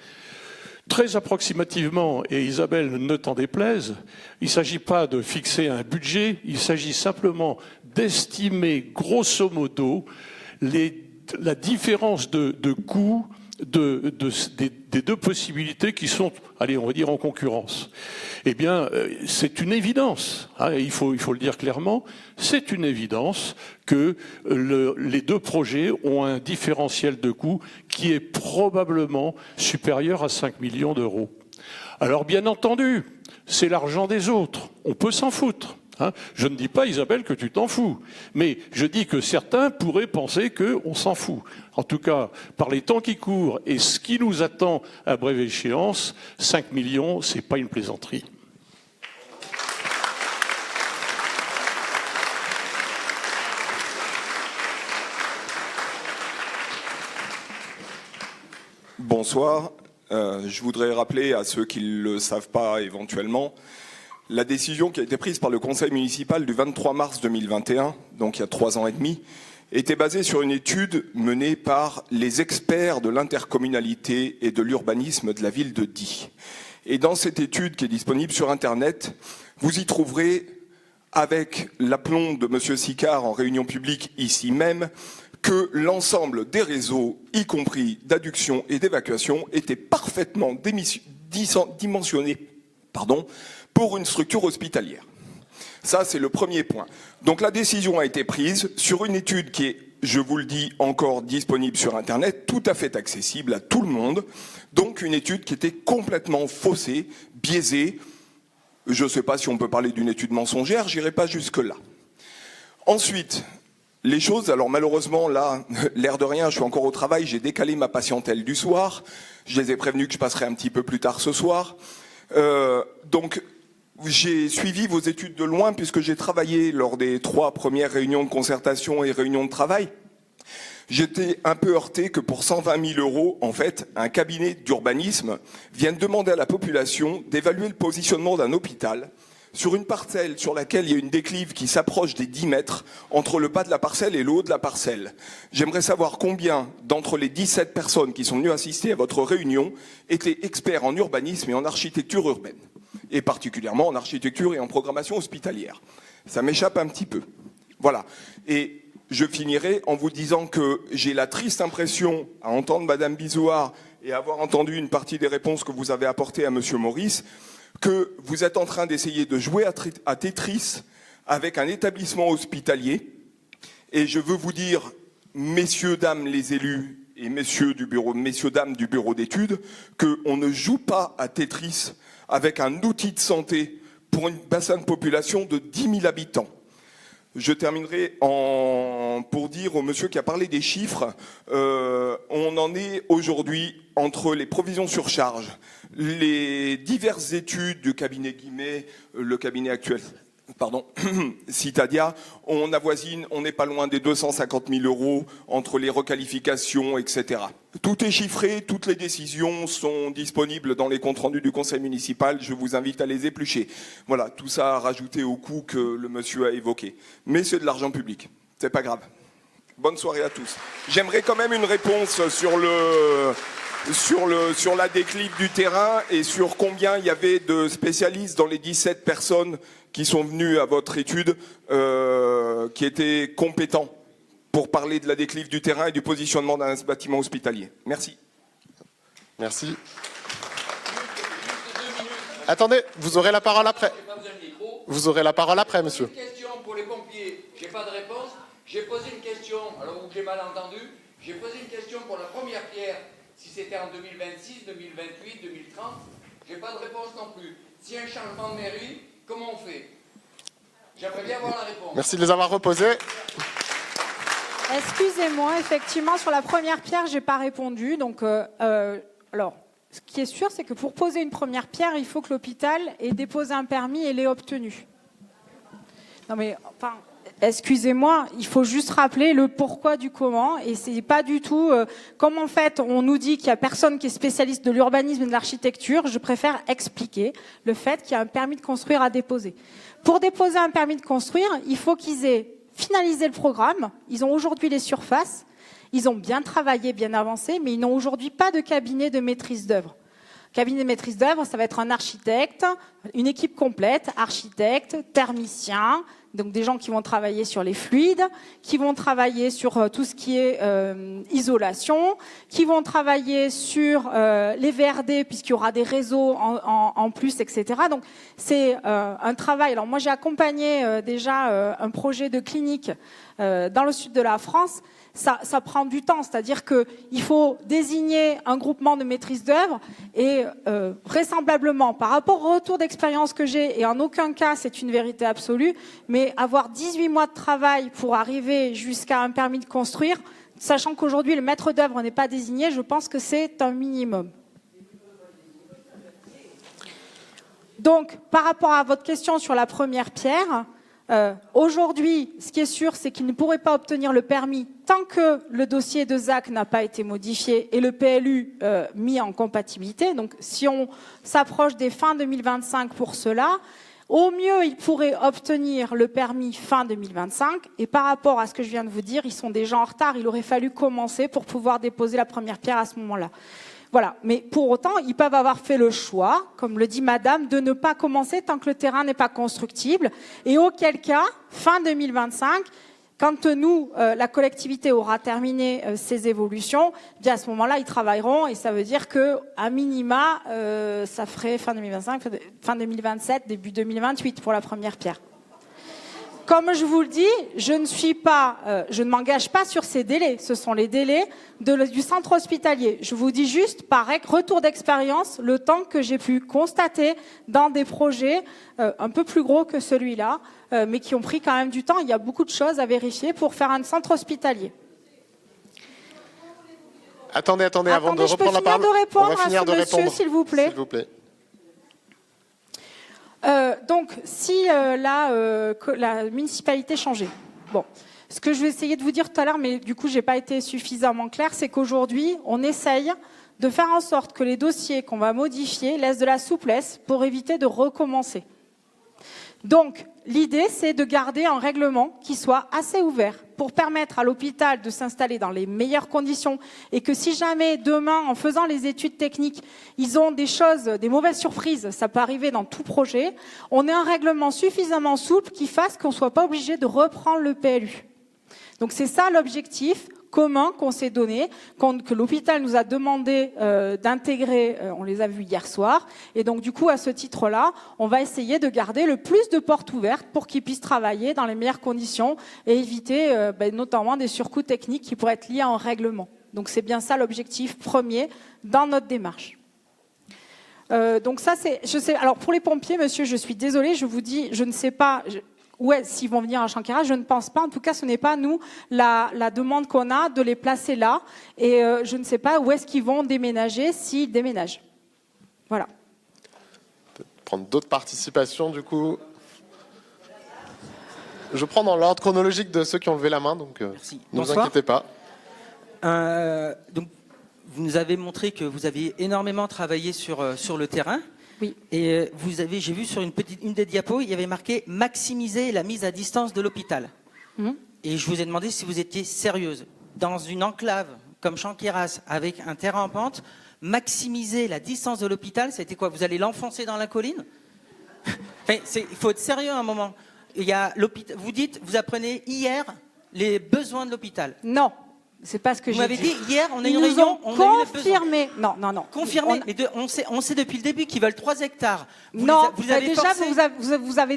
Très approximativement, et Isabelle ne t'en déplaise, il ne s'agit pas de fixer un budget, il s'agit simplement d'estimer grosso modo la différence de coût des deux possibilités qui sont, allez, on va dire en concurrence. Eh bien, c'est une évidence, hein, il faut le dire clairement, c'est une évidence que les deux projets ont un différentiel de coût qui est probablement supérieur à 5 millions d'euros. Alors, bien entendu, c'est l'argent des autres, on peut s'en foutre. Hein, je ne dis pas, Isabelle, que tu t'en fous, mais je dis que certains pourraient penser qu'on s'en fout. En tout cas, par les temps qui courent et ce qui nous attend à brève échéance, 5 millions, c'est pas une plaisanterie. Bonsoir. Je voudrais rappeler à ceux qui ne le savent pas éventuellement la décision qui a été prise par le conseil municipal du 23 mars 2021, donc il y a 3 ans et demi, était basée sur une étude menée par les experts de l'intercommunalité et de l'urbanisme de la ville de Die. Et dans cette étude qui est disponible sur Internet, vous y trouverez, avec l'aplomb de M. Sicard en réunion publique ici même, que l'ensemble des réseaux, y compris d'adduction et d'évacuation, étaient parfaitement dimensionnés pour une structure hospitalière. Ça, c'est le premier point. Donc la décision a été prise sur une étude qui est, je vous le dis, encore disponible sur Internet, tout à fait accessible à tout le monde. Donc une étude qui était complètement faussée, biaisée. Je ne sais pas si on peut parler d'une étude mensongère, j'irai pas jusque-là. Ensuite, les choses, alors malheureusement, là, l'air de rien, je suis encore au travail, j'ai décalé ma patientèle du soir. Je les ai prévenus que je passerai un petit peu plus tard ce soir. Donc, j'ai suivi vos études de loin puisque j'ai travaillé lors des 3 premières réunions de concertation et réunions de travail. J'étais un peu heurté que pour 120 000 euros, en fait, un cabinet d'urbanisme vienne demander à la population d'évaluer le positionnement d'un hôpital sur une parcelle sur laquelle il y a une déclive qui s'approche des 10 mètres entre le bas de la parcelle et le haut de la parcelle. J'aimerais savoir combien d'entre les 17 personnes qui sont venues assister à votre réunion étaient experts en urbanisme et en architecture urbaine, et particulièrement en architecture et en programmation hospitalière. Ça m'échappe un petit peu. Voilà. Et je finirai en vous disant que j'ai la triste impression, à entendre Madame Bizouard et avoir entendu une partie des réponses que vous avez apportées à Monsieur Maurice, que vous êtes en train d'essayer de jouer à Tetris avec un établissement hospitalier. Et je veux vous dire, messieurs, dames les élus et messieurs, dames du bureau d'études, qu'on ne joue pas à Tetris avec un outil de santé pour un bassin de population de 10 000 habitants. Je terminerai pour dire au monsieur qui a parlé des chiffres, on en est aujourd'hui entre les provisions sur charge, les diverses études du cabinet Guimet, le cabinet actuel, Citadia, on avoisine, on n'est pas loin des 250 000 euros entre les requalifications, etc. Tout est chiffré, toutes les décisions sont disponibles dans les comptes rendus du conseil municipal, je vous invite à les éplucher. Voilà, tout ça à rajouter au coût que le monsieur a évoqué. Mais c'est de l'argent public, c'est pas grave. Bonne soirée à tous. J'aimerais quand même une réponse sur la déclive du terrain et sur combien il y avait de spécialistes dans les 17 personnes qui sont venus à votre étude, qui étaient compétents pour parler de la déclive du terrain et du positionnement d'un bâtiment hospitalier. Merci. Merci. Attendez, vous aurez la parole après. Vous aurez la parole après, monsieur. Une question pour les pompiers, j'ai pas de réponse. J'ai posé une question, alors où j'ai mal entendu, j'ai posé une question pour la première pierre, si c'était en 2026, 2028, 2030, j'ai pas de réponse non plus. S'il y a un changement de mairie, comment on fait? J'aimerais bien avoir la réponse. Merci de les avoir reposés. Excusez-moi, effectivement, sur la première pierre, j'ai pas répondu. Donc, alors, Ce qui est sûr, c'est que pour poser une première pierre, il faut que l'hôpital ait déposé un permis et l'ait obtenu. Non mais, enfin, excusez-moi, il faut juste rappeler le pourquoi du comment, et c'est pas du tout comme en fait on nous dit qu'il y a personne qui est spécialiste de l'urbanisme et de l'architecture. Je préfère expliquer le fait qu'il y a un permis de construire à déposer. Pour déposer un permis de construire, il faut qu'ils aient finalisé le programme. Ils ont aujourd'hui les surfaces. Ils ont bien travaillé, bien avancé, mais ils n'ont aujourd'hui pas de cabinet de maîtrise d'œuvre. Cabinet de maîtrise d'œuvre, ça va être un architecte, une équipe complète, architecte, thermicien, donc des gens qui vont travailler sur les fluides, qui vont travailler sur tout ce qui est isolation, qui vont travailler sur les VRD, puisqu'il y aura des réseaux en plus, etc. Donc c'est un travail. Alors moi j'ai accompagné déjà un projet de clinique dans le sud de la France. Ça prend du temps, c'est-à-dire qu'il faut désigner un groupement de maîtrise d'œuvre et vraisemblablement, par rapport au retour d'expérience que j'ai, et en aucun cas c'est une vérité absolue, mais avoir 18 mois de travail pour arriver jusqu'à un permis de construire, sachant qu'aujourd'hui le maître d'œuvre n'est pas désigné, je pense que c'est un minimum. Donc, par rapport à votre question sur la première pierre, aujourd'hui, ce qui est sûr, c'est qu'ils ne pourraient pas obtenir le permis tant que le dossier de ZAC n'a pas été modifié et le PLU mis en compatibilité. Donc, si on s'approche des fins 2025 pour cela, au mieux, ils pourraient obtenir le permis fin 2025. Et par rapport à ce que je viens de vous dire, ils sont déjà en retard. Il aurait fallu commencer pour pouvoir déposer la première pierre à ce moment-là. Voilà. Mais pour autant, ils peuvent avoir fait le choix, comme le dit Madame, de ne pas commencer tant que le terrain n'est pas constructible. Et auquel cas, fin 2025, quand nous, la collectivité aura terminé ses évolutions, bien à ce moment-là, ils travailleront. Et ça veut dire que, à minima, ça ferait fin 2025, fin 2027, début 2028 pour la première pierre. Comme je vous le dis, je ne m'engage pas sur ces délais. Ce sont les délais du centre hospitalier. Je vous dis juste, par retour d'expérience, le temps que j'ai pu constater dans des projets un peu plus gros que celui-là, mais qui ont pris quand même du temps. Il y a beaucoup de choses à vérifier pour faire un centre hospitalier. Attendez, avant de reprendre la parole, on va finir de répondre, s'il vous plaît. S'il vous plaît. Donc, si la municipalité changeait, bon, ce que je vais essayer de vous dire tout à l'heure, mais du coup, j'ai pas été suffisamment claire, c'est qu'aujourd'hui, on essaye de faire en sorte que les dossiers qu'on va modifier laissent de la souplesse pour éviter de recommencer. Donc, l'idée, c'est de garder un règlement qui soit assez ouvert pour permettre à l'hôpital de s'installer dans les meilleures conditions et que si jamais demain, en faisant les études techniques, ils ont des choses, des mauvaises surprises, ça peut arriver dans tout projet, on ait un règlement suffisamment souple qui fasse qu'on ne soit pas obligé de reprendre le PLU. Donc c'est ça l'objectif commun qu'on s'est donné, que l'hôpital nous a demandé d'intégrer, on les a vus hier soir, et donc du coup à ce titre-là, on va essayer de garder le plus de portes ouvertes pour qu'ils puissent travailler dans les meilleures conditions et éviter notamment des surcoûts techniques qui pourraient être liés à un règlement. Donc c'est bien ça l'objectif premier dans notre démarche. Donc ça c'est, je sais. Alors pour les pompiers, monsieur, je suis désolée, je vous dis, je ne sais pas. S'ils vont venir à Chanquera, je ne pense pas. En tout cas, ce n'est pas nous la demande qu'on a de les placer là. Et je ne sais pas où est-ce qu'ils vont déménager s'ils déménagent. Voilà. Prendre d'autres participations, du coup. Je prends dans l'ordre chronologique de ceux qui ont levé la main, donc ne vous inquiétez pas. Donc, vous nous avez montré que vous aviez énormément travaillé sur le terrain. Oui. Et j'ai vu sur une des diapos, il y avait marqué « Maximiser la mise à distance de l'hôpital ». Et je vous ai demandé si vous étiez sérieuse. Dans une enclave comme Chanqueras, avec un terrain en pente, maximiser la distance de l'hôpital, c'était quoi? Vous allez l'enfoncer dans la colline? Il faut être sérieux à un moment. Vous dites, vous apprenez hier les besoins de l'hôpital. Non. C'est pas ce que j'ai dit. Vous m'avez dit hier, on a Ils une nous réunion, ont on a eu confirmé. Non. Confirmé. On sait depuis le début qu'ils veulent 3 hectares. Vous avez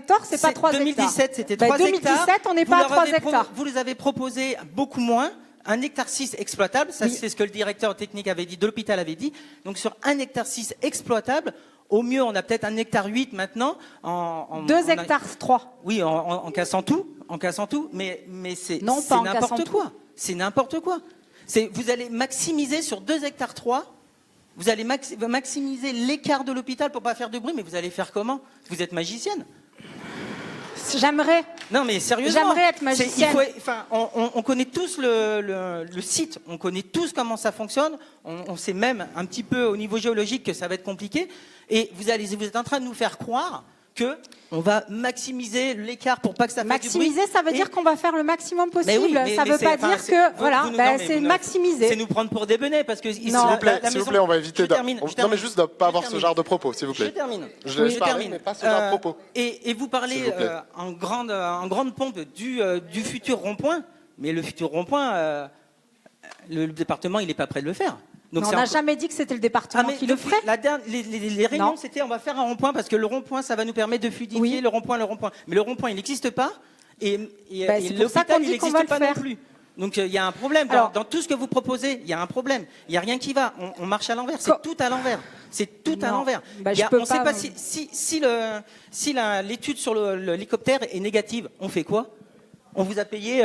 tort, c'est pas 3 hectares. 2017, c'était 3 hectares. 2017, on n'est pas à 3 hectares. Vous les avez proposé beaucoup moins. 1,6 hectare exploitable, ça c'est ce que le directeur technique avait dit, de l'hôpital avait dit. Donc sur 1,6 hectare exploitable, au mieux on a peut-être 1,8 hectare maintenant. 2 hectares 3. Oui, en cassant tout. Mais c'est n'importe quoi. C'est n'importe quoi. Vous allez maximiser sur 2,3 hectares Vous allez maximiser l'écart de l'hôpital pour pas faire de bruit, mais vous allez faire comment? Vous êtes magicienne? J'aimerais. Non, mais sérieusement. J'aimerais être magicienne. On connaît tous le site, on connaît tous comment ça fonctionne, on sait même un petit peu au niveau géologique que ça va être compliqué, et vous êtes en train de nous faire croire que on va maximiser l'écart pour pas que ça fasse du bruit. Maximiser, ça veut dire qu'on va faire le maximum possible. Mais oui, ça veut pas dire que voilà, c'est maximiser. C'est nous prendre pour des benets parce que s'il vous plaît, on va éviter. Non, mais juste de pas avoir ce genre de propos, s'il vous plaît. Je termine. Je termine, mais pas ce genre de propos. Et vous parlez en grande pompe du futur rond-point, mais le futur rond-point, le département, il n'est pas prêt de le faire. Donc on n'a jamais dit que c'était le département qui le ferait. Les réunions, c'était on va faire un rond-point parce que le rond-point, ça va nous permettre de fluidifier le rond-point. Mais le rond-point, il n'existe pas et l'hôpital, il n'existe pas non plus. Donc il y a un problème. Dans tout ce que vous proposez, il y a un problème. Il n'y a rien qui va. On marche à l'envers. C'est tout à l'envers. C'est tout à l'envers. On ne sait pas si l'étude sur l'hélicoptère est négative. On fait quoi? On vous a payé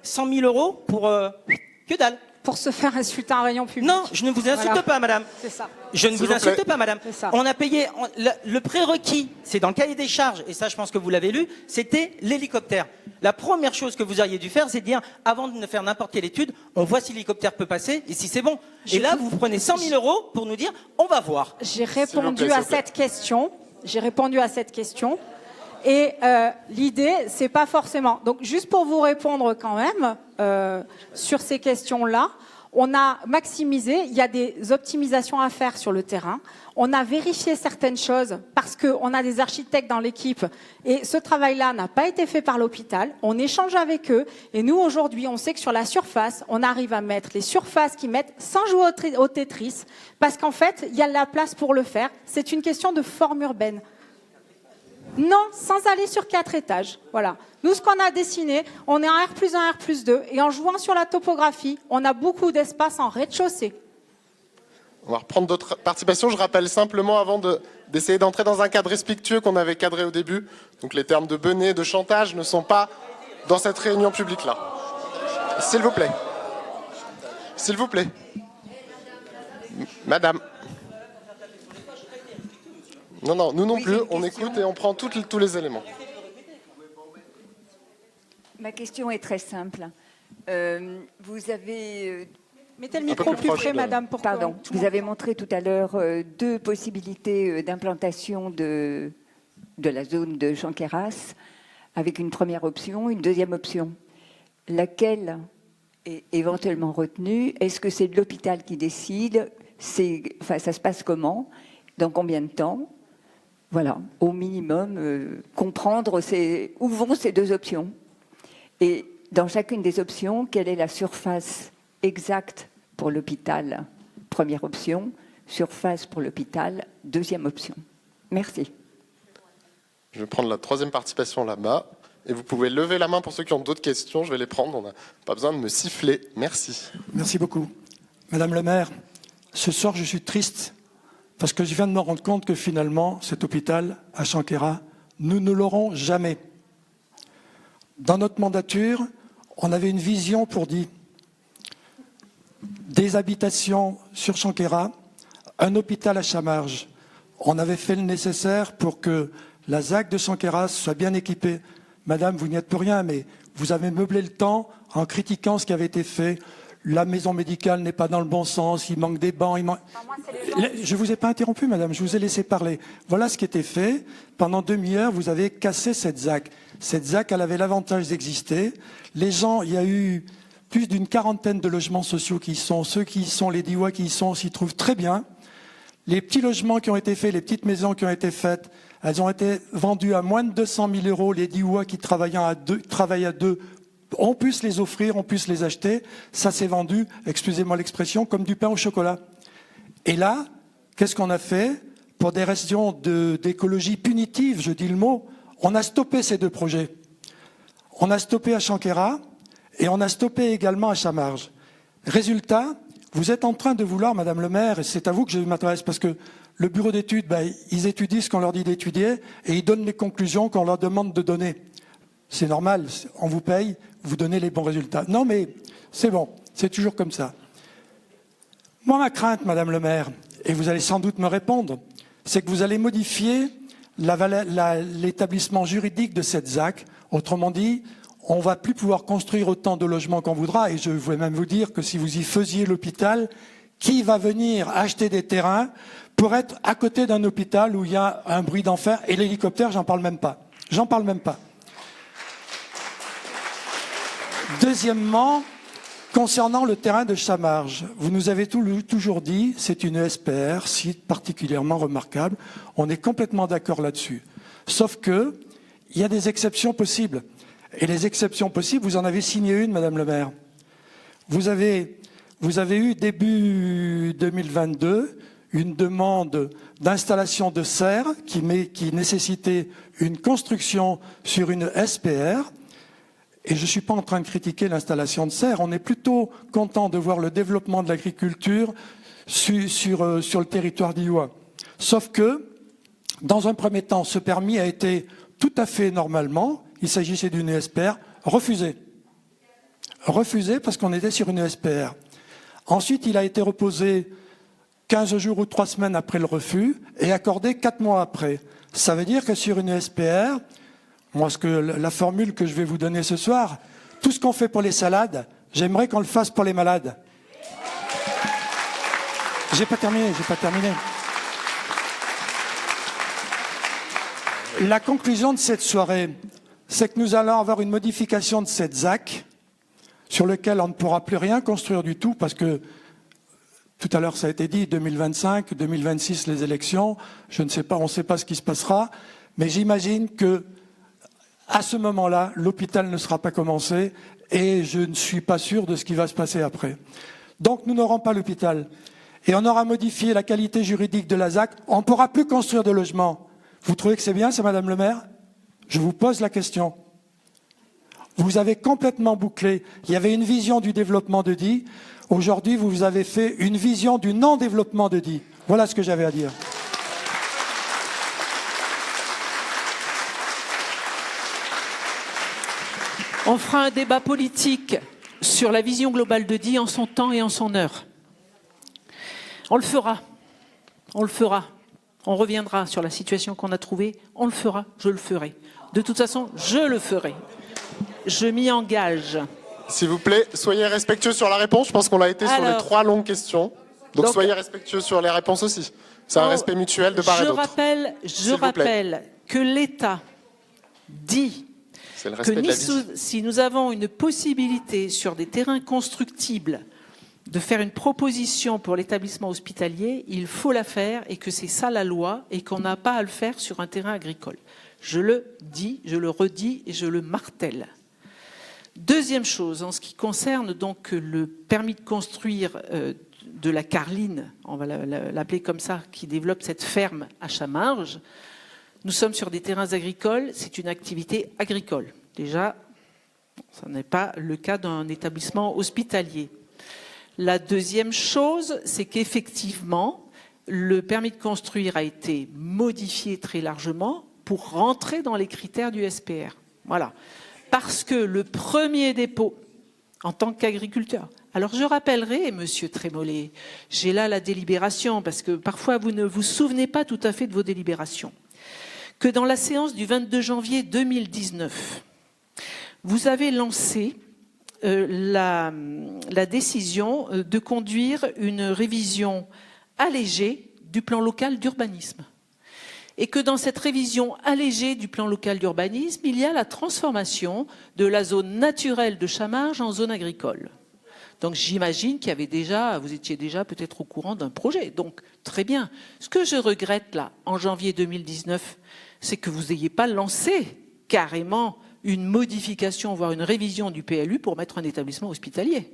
100 000 € pour que dalle. Pour se faire insulter en réunion publique. Non, je ne vous insulte pas, madame. C'est ça. Je ne vous insulte pas, madame. Ça. On a payé le prérequis, c'est dans le cahier des charges, et ça, je pense que vous l'avez lu, c'était l'hélicoptère. La première chose que vous auriez dû faire, c'est de dire, avant de faire n'importe quelle étude, on voit si l'hélicoptère peut passer et si c'est bon. Et là, vous prenez 100 000 € pour nous dire, on va voir. J'ai répondu à cette question. J'ai répondu à cette question. Et l'idée, c'est pas forcément. Donc, juste pour vous répondre quand même sur ces questions-là, on a maximisé. Il y a des optimisations à faire sur le terrain. On a vérifié certaines choses parce qu'on a des architectes dans l'équipe. Et ce travail-là n'a pas été fait par l'hôpital. On échange avec eux. Et nous, aujourd'hui, on sait que sur la surface, on arrive à mettre les surfaces qu'ils mettent sans jouer au Tetris. Parce qu'en fait, il y a la place pour le faire. C'est une question de forme urbaine. Non, sans aller sur 4 étages. Voilà. Nous, ce qu'on a dessiné, on est en R+1, R+2, et en jouant sur la topographie, on a beaucoup d'espace en rez-de-chaussée. On va reprendre d'autres participations. Je rappelle simplement, avant d'essayer d'entrer dans un cadre respectueux qu'on avait cadré au début, donc les termes de benet, de chantage ne sont pas dans cette réunion publique-là. S'il vous plaît. S'il vous plaît. Madame. Non, nous non plus, on écoute et on prend tous les éléments. Ma question est très simple. Vous avez... Mettez le micro plus près, madame. Pardon. Vous avez montré tout à l'heure 2 possibilités d'implantation de la zone de Chanqueyras, avec une première option, une deuxième option. Laquelle est éventuellement retenue? Est-ce que c'est de l'hôpital qui décide? Ça se passe comment? Dans combien de temps? Voilà, au minimum, comprendre où vont ces 2 options. Et dans chacune des options, quelle est la surface exacte pour l'hôpital? Première option, surface pour l'hôpital, deuxième option. Merci. Je vais prendre la 3e participation là-bas. Et vous pouvez lever la main pour ceux qui ont d'autres questions. Je vais les prendre. On n'a pas besoin de me siffler. Merci. Merci beaucoup. Madame le maire, ce soir, je suis triste parce que je viens de me rendre compte que finalement, cet hôpital à Chanqueyras, nous ne l'aurons jamais. Dans notre mandature, on avait une vision pour dire des habitations sur Chanqueyras, un hôpital à Chamarges. On avait fait le nécessaire pour que la ZAC de Chanqueyras soit bien équipée. Madame, vous n'y êtes pour rien, mais vous avez meublé le temps en critiquant ce qui avait été fait. La maison médicale n'est pas dans le bon sens, il manque des bancs. Je ne vous ai pas interrompu, madame, je vous ai laissé parler. Voilà ce qui était fait. Pendant demi-heure, vous avez cassé cette ZAC. Cette ZAC, elle avait l'avantage d'exister. Les gens, il y a eu plus d'une 40aine de logements sociaux qui y sont. Ceux qui y sont, les DIWA qui y sont, s'y trouvent très bien. Les petits logements qui ont été faits, les petites maisons qui ont été faites, elles ont été vendues à moins de 200 000 €. Les DIWA qui travaillent à deux, on puisse les offrir, on puisse les acheter. Ça s'est vendu, excusez-moi l'expression, comme du pain au chocolat. Et là, qu'est-ce qu'on a fait? Pour des raisons d'écologie punitive, je dis le mot, on a stoppé ces 2 projets. On a stoppé à Chanqueyras et on a stoppé également à Chamarges. Résultat, vous êtes en train de vouloir, madame le maire, et c'est à vous que je m'adresse, parce que le bureau d'études, ils étudient ce qu'on leur dit d'étudier et ils donnent les conclusions qu'on leur demande de donner. C'est normal, on vous paye, vous donnez les bons résultats. Non, mais c'est bon, c'est toujours comme ça. Moi, ma crainte, madame le maire, et vous allez sans doute me répondre, c'est que vous allez modifier l'établissement juridique de cette ZAC. Autrement dit, on ne va plus pouvoir construire autant de logements qu'on voudra. Et je vais même vous dire que si vous y faisiez l'hôpital, qui va venir acheter des terrains pour être à côté d'un hôpital où il y a un bruit d'enfer? Et l'hélicoptère, j'en parle même pas. J'en parle même pas. Deuxièmement, concernant le terrain de Chamarges, vous nous avez toujours dit, c'est une SPR, site particulièrement remarquable. On est complètement d'accord là-dessus. Sauf que, il y a des exceptions possibles. Et les exceptions possibles, vous en avez signé une, Madame le maire. Vous avez eu début 2022 une demande d'installation de serres qui nécessitait une construction sur une SPR. Et je ne suis pas en train de critiquer l'installation de serres. On est plutôt content de voir le développement de l'agriculture sur le territoire d'Iwa. Sauf que, dans un premier temps, ce permis a été tout à fait normalement, il s'agissait d'une SPR, refusé. Refusé parce qu'on était sur une SPR. Ensuite, il a été reposé 15 jours ou 3 semaines après le refus et accordé 4 mois après. Ça veut dire que sur une SPR, moi, la formule que je vais vous donner ce soir, tout ce qu'on fait pour les salades, j'aimerais qu'on le fasse pour les malades. J'ai pas terminé. La conclusion de cette soirée, c'est que nous allons avoir une modification de cette ZAC sur lequel on ne pourra plus rien construire du tout parce que, tout à l'heure ça a été dit, 2025, 2026 les élections, je ne sais pas, on ne sait pas ce qui se passera, mais j'imagine que à ce moment-là, l'hôpital ne sera pas commencé et je ne suis pas sûr de ce qui va se passer après. Donc nous n'aurons pas l'hôpital et on aura modifié la qualité juridique de la ZAC, on ne pourra plus construire de logements. Vous trouvez que c'est bien, ça, Madame le maire? Je vous pose la question. Vous avez complètement bouclé. Il y avait une vision du développement de Die. Aujourd'hui, vous avez fait une vision du non-développement de Die. Voilà ce que j'avais à dire. On fera un débat politique sur la vision globale de Die en son temps et en son heure. On le fera. On le fera. On reviendra sur la situation qu'on a trouvée. On le fera. Je le ferai. De toute façon, je le ferai. Je m'y engage. S'il vous plaît, soyez respectueux sur la réponse. Je pense qu'on a été sur les 3 longues questions. Donc soyez respectueux sur les réponses aussi. C'est un respect mutuel de part et d'autre. Je rappelle que l'État dit que si nous avons une possibilité sur des terrains constructibles de faire une proposition pour l'établissement hospitalier, il faut la faire et que c'est ça la loi et qu'on n'a pas à le faire sur un terrain agricole. Je le dis, je le redis et je le martèle. Deuxième chose, en ce qui concerne donc le permis de construire de la Carline, on va l'appeler comme ça, qui développe cette ferme à Chamarges, nous sommes sur des terrains agricoles, c'est une activité agricole. Déjà, ce n'est pas le cas d'un établissement hospitalier. La deuxième chose, c'est qu'effectivement, le permis de construire a été modifié très largement pour rentrer dans les critères du SPR. Voilà. Parce que le premier dépôt, en tant qu'agriculteur, alors je rappellerai, Monsieur Trémollet, j'ai là la délibération, parce que parfois vous ne vous souvenez pas tout à fait de vos délibérations, que dans la séance du 22 janvier 2019, vous avez lancé la décision de conduire une révision allégée du plan local d'urbanisme. Et que dans cette révision allégée du plan local d'urbanisme, il y a la transformation de la zone naturelle de Chamarges en zone agricole. Donc j'imagine qu'il y avait déjà, vous étiez déjà peut-être au courant d'un projet. Donc très bien. Ce que je regrette là, en janvier 2019, c'est que vous n'ayez pas lancé carrément une modification, voire une révision du PLU pour mettre un établissement hospitalier.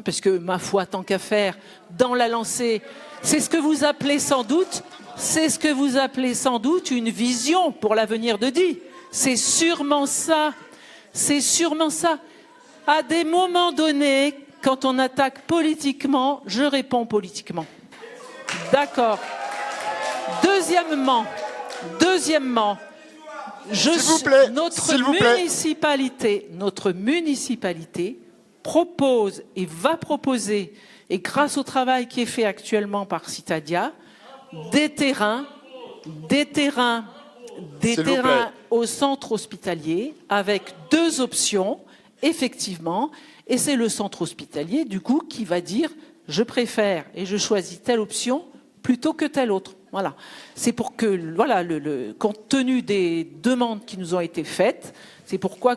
Parce que, ma foi, tant qu'à faire, dans la lancée, c'est ce que vous appelez sans doute une vision pour l'avenir de Die. C'est sûrement ça. C'est sûrement ça. À des moments donnés, quand on attaque politiquement, je réponds politiquement. D'accord. Deuxièmement, notre municipalité propose et va proposer, et grâce au travail qui est fait actuellement par Citadia, des terrains au centre hospitalier avec 2 options, effectivement, et c'est le centre hospitalier, du coup, qui va dire « je préfère et je choisis telle option plutôt que telle autre ». Voilà. C'est pour que, voilà, compte tenu des demandes qui nous ont été faites, c'est pourquoi,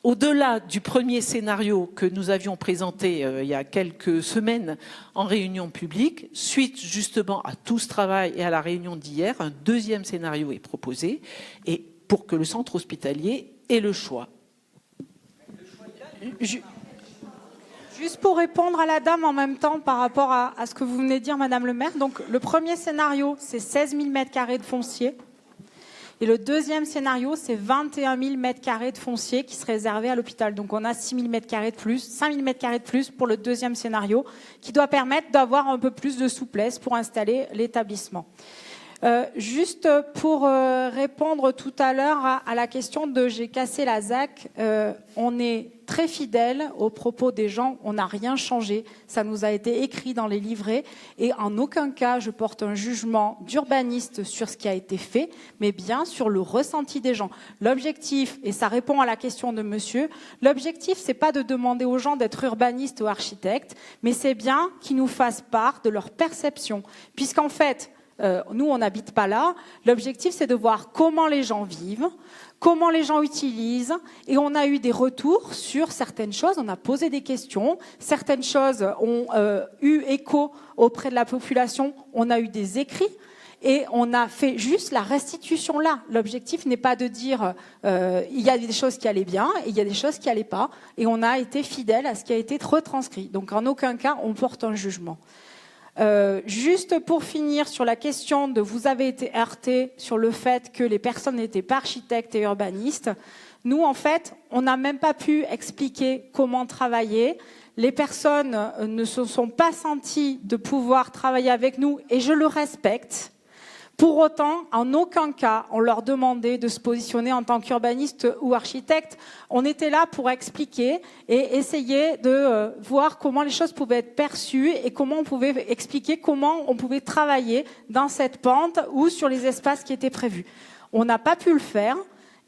au-delà du premier scénario que nous avions présenté il y a quelques semaines en réunion publique, suite justement à tout ce travail et à la réunion d'hier, un 2e scénario est proposé, et pour que le centre hospitalier ait le choix. Juste pour répondre à la dame en même temps par rapport à ce que vous venez de dire, Madame le maire. Donc, le premier scénario, c'est 16 000 m² de foncier. Et le 2e scénario, c'est 21 000 m² de foncier qui serait réservé à l'hôpital. Donc, on a 6 000 m² de plus, 5 000 m² de plus pour le 2e scénario, qui doit permettre d'avoir un peu plus de souplesse pour installer l'établissement. Juste pour répondre tout à l'heure à la question de « j'ai cassé la ZAC », on est très fidèle aux propos des gens, on n'a rien changé, ça nous a été écrit dans les livrets et en aucun cas je porte un jugement d'urbaniste sur ce qui a été fait, mais bien sur le ressenti des gens. L'objectif, et ça répond à la question de monsieur, l'objectif c'est pas de demander aux gens d'être urbanistes ou architectes, mais c'est bien qu'ils nous fassent part de leur perception, puisqu'en fait, nous, on n'habite pas là. L'objectif, c'est de voir comment les gens vivent, comment les gens utilisent. Et on a eu des retours sur certaines choses. On a posé des questions. Certaines choses ont eu écho auprès de la population. On a eu des écrits. Et on a fait juste la restitution là. L'objectif n'est pas de dire il y a des choses qui allaient bien et il y a des choses qui n'allaient pas. Et on a été fidèle à ce qui a été retranscrit. Donc, en aucun cas, on porte un jugement. Juste pour finir sur la question de vous avez été heurté sur le fait que les personnes n'étaient pas architectes et urbanistes. Nous, en fait, on n'a même pas pu expliquer comment travailler. Les personnes ne se sont pas senties de pouvoir travailler avec nous et je le respecte. Pour autant, en aucun cas, on leur demandait de se positionner en tant qu'urbaniste ou architecte. On était là pour expliquer et essayer de voir comment les choses pouvaient être perçues et comment on pouvait expliquer comment on pouvait travailler dans cette pente ou sur les espaces qui étaient prévus. On n'a pas pu le faire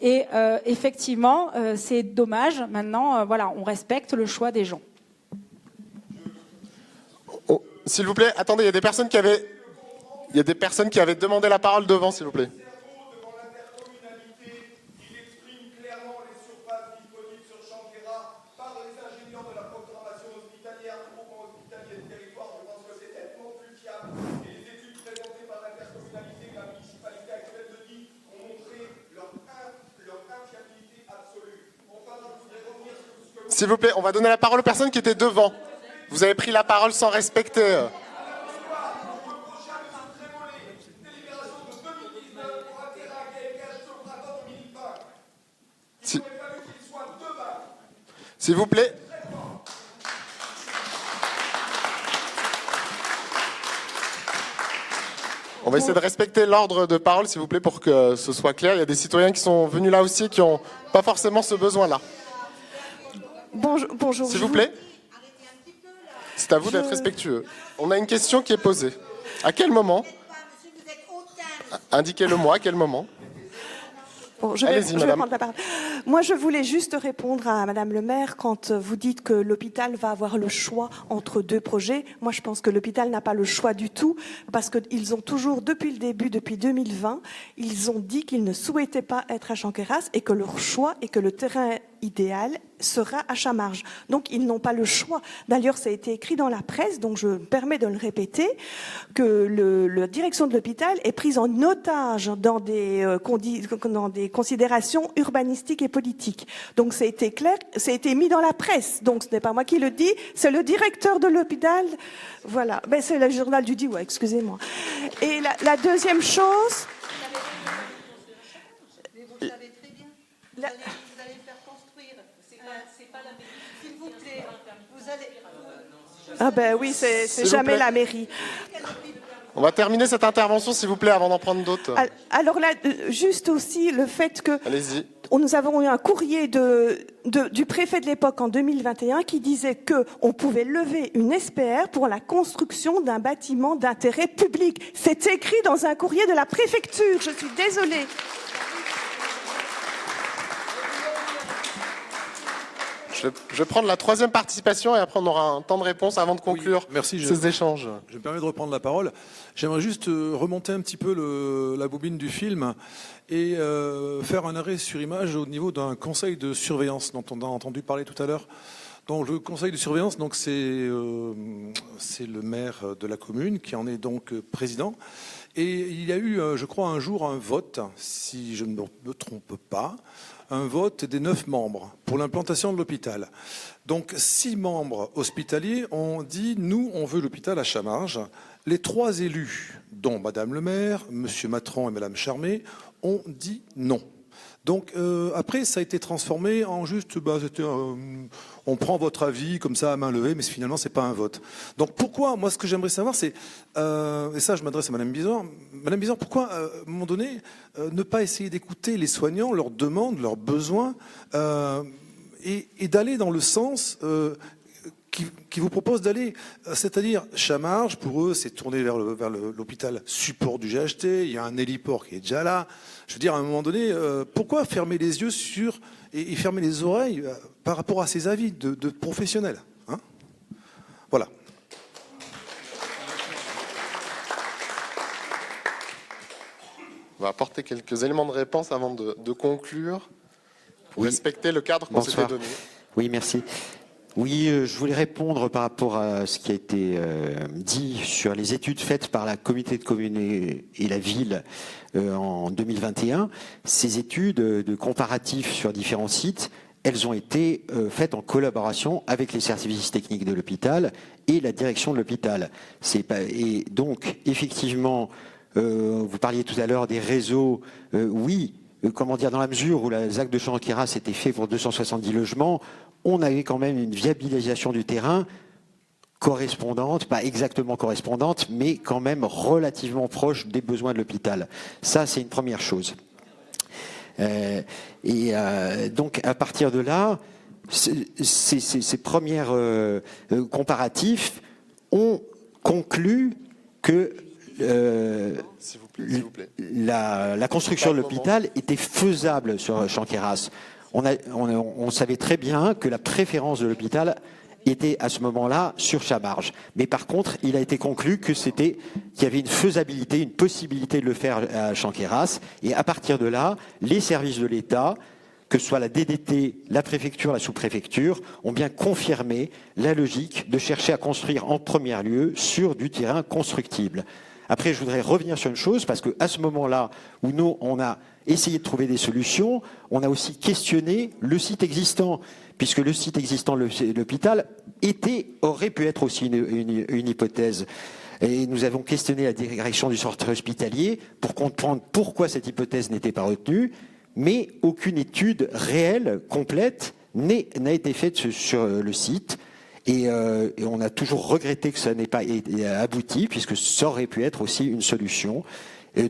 et effectivement, c'est dommage. Maintenant, voilà, on respecte le choix des gens. Oh, s'il vous plaît, attendez, il y a des personnes qui avaient... Il y a des personnes qui avaient demandé la parole devant, s'il vous plaît. S'il vous plaît, on va donner la parole aux personnes qui étaient devant. Vous avez pris la parole sans respecter... S'il vous plaît. On va essayer de respecter l'ordre de parole, s'il vous plaît, pour que ce soit clair. Il y a des citoyens qui sont venus là aussi qui n'ont pas forcément ce besoin-là. Bonjour. S'il vous plaît. C'est à vous d'être respectueux. On a une question qui est posée. À quel moment? Indiquez-le-moi, à quel moment? Bon, je vais prendre la parole. Moi, je voulais juste répondre à Madame le maire quand vous dites que l'hôpital va avoir le choix entre 2 projets. Moi, je pense que l'hôpital n'a pas le choix du tout parce qu'ils ont toujours, depuis le début, depuis 2020, ils ont dit qu'ils ne souhaitaient pas être à Chanqueyras et que leur choix et que le terrain idéal sera à Chamarges. Donc, ils n'ont pas le choix. D'ailleurs, ça a été écrit dans la presse, donc je me permets de le répéter, que la direction de l'hôpital est prise en otage dans des considérations urbanistiques et politiques. Donc, ça a été clair, ça a été mis dans la presse. Donc, ce n'est pas moi qui le dis, c'est le directeur de l'hôpital. Voilà. Ben, c'est le journal du DIWA, excusez-moi. Et la deuxième chose... Vous savez très bien. Vous allez faire construire. C'est pas la mairie. S'il vous plaît, vous allez... Ah ben oui, c'est jamais la mairie. On va terminer cette intervention, s'il vous plaît, avant d'en prendre d'autres. Alors là, juste aussi le fait que Allez-y. nous avons eu un courrier du préfet de l'époque en 2021 qui disait qu'on pouvait lever une SPR pour la construction d'un bâtiment d'intérêt public. C'est écrit dans un courrier de la préfecture, je suis désolée. Je vais prendre la troisième participation et après on aura un temps de réponse avant de conclure Merci, ces échanges. Je me permets de reprendre la parole. J'aimerais juste remonter un petit peu la bobine du film et faire un arrêt sur image au niveau d'un conseil de surveillance dont on a entendu parler tout à l'heure. Donc le conseil de surveillance, donc c'est le maire de la commune qui en est donc président. Et il y a eu, je crois, un jour un vote, si je ne me trompe pas, un vote des 9 membres pour l'implantation de l'hôpital. Donc 6 membres hospitaliers ont dit « nous, on veut l'hôpital à Chamarges ». Les 3 élus, dont Madame le maire, Monsieur Matron et Madame Charmé, ont dit non. Donc après, ça a été transformé en juste, on prend votre avis comme ça à main levée, mais finalement, c'est pas un vote. Donc pourquoi, moi, ce que j'aimerais savoir, c'est, et ça, je m'adresse à Madame Bizor, pourquoi, à un moment donné, ne pas essayer d'écouter les soignants, leurs demandes, leurs besoins, et d'aller dans le sens qui vous propose d'aller, c'est-à-dire Chamarges, pour eux, c'est tourner vers l'hôpital support du GHT, il y a un héliport qui est déjà là. Je veux dire, à un moment donné, pourquoi fermer les yeux sur et fermer les oreilles par rapport à ces avis de professionnels, hein? Voilà. On va apporter quelques éléments de réponse avant de conclure, pour respecter le cadre qu'on s'était donné. Oui, merci. Oui, je voulais répondre par rapport à ce qui a été dit sur les études faites par la communauté de communes et la ville en 2021. Ces études de comparatifs sur différents sites, elles ont été faites en collaboration avec les services techniques de l'hôpital et la direction de l'hôpital. Et donc, effectivement, vous parliez tout à l'heure des réseaux, oui, comment dire, dans la mesure où la ZAC de Champqueyras était fait pour 270 logements, on avait quand même une viabilisation du terrain correspondante, pas exactement correspondante, mais quand même relativement proche des besoins de l'hôpital. Ça, c'est une première chose. Donc, à partir de là, ces premiers comparatifs ont conclu que s'il vous plaît. La construction de l'hôpital était faisable sur Champqueyras. On savait très bien que la préférence de l'hôpital était à ce moment-là sur Chamarges. Mais par contre, il a été conclu que qu'il y avait une faisabilité, une possibilité de le faire à Champqueyras. Et à partir de là, les services de l'État, que ce soit la DDT, la préfecture, la sous-préfecture, ont bien confirmé la logique de chercher à construire en premier lieu sur du terrain constructible. Après, je voudrais revenir sur une chose, parce qu'à ce moment-là, où nous, on a essayé de trouver des solutions, on a aussi questionné le site existant, puisque le site existant, l'hôpital, aurait pu être aussi une hypothèse. Et nous avons questionné la direction du centre hospitalier pour comprendre pourquoi cette hypothèse n'était pas retenue, mais aucune étude réelle, complète, n'a été faite sur le site. Et on a toujours regretté que ça n'ait pas abouti, puisque ça aurait pu être aussi une solution.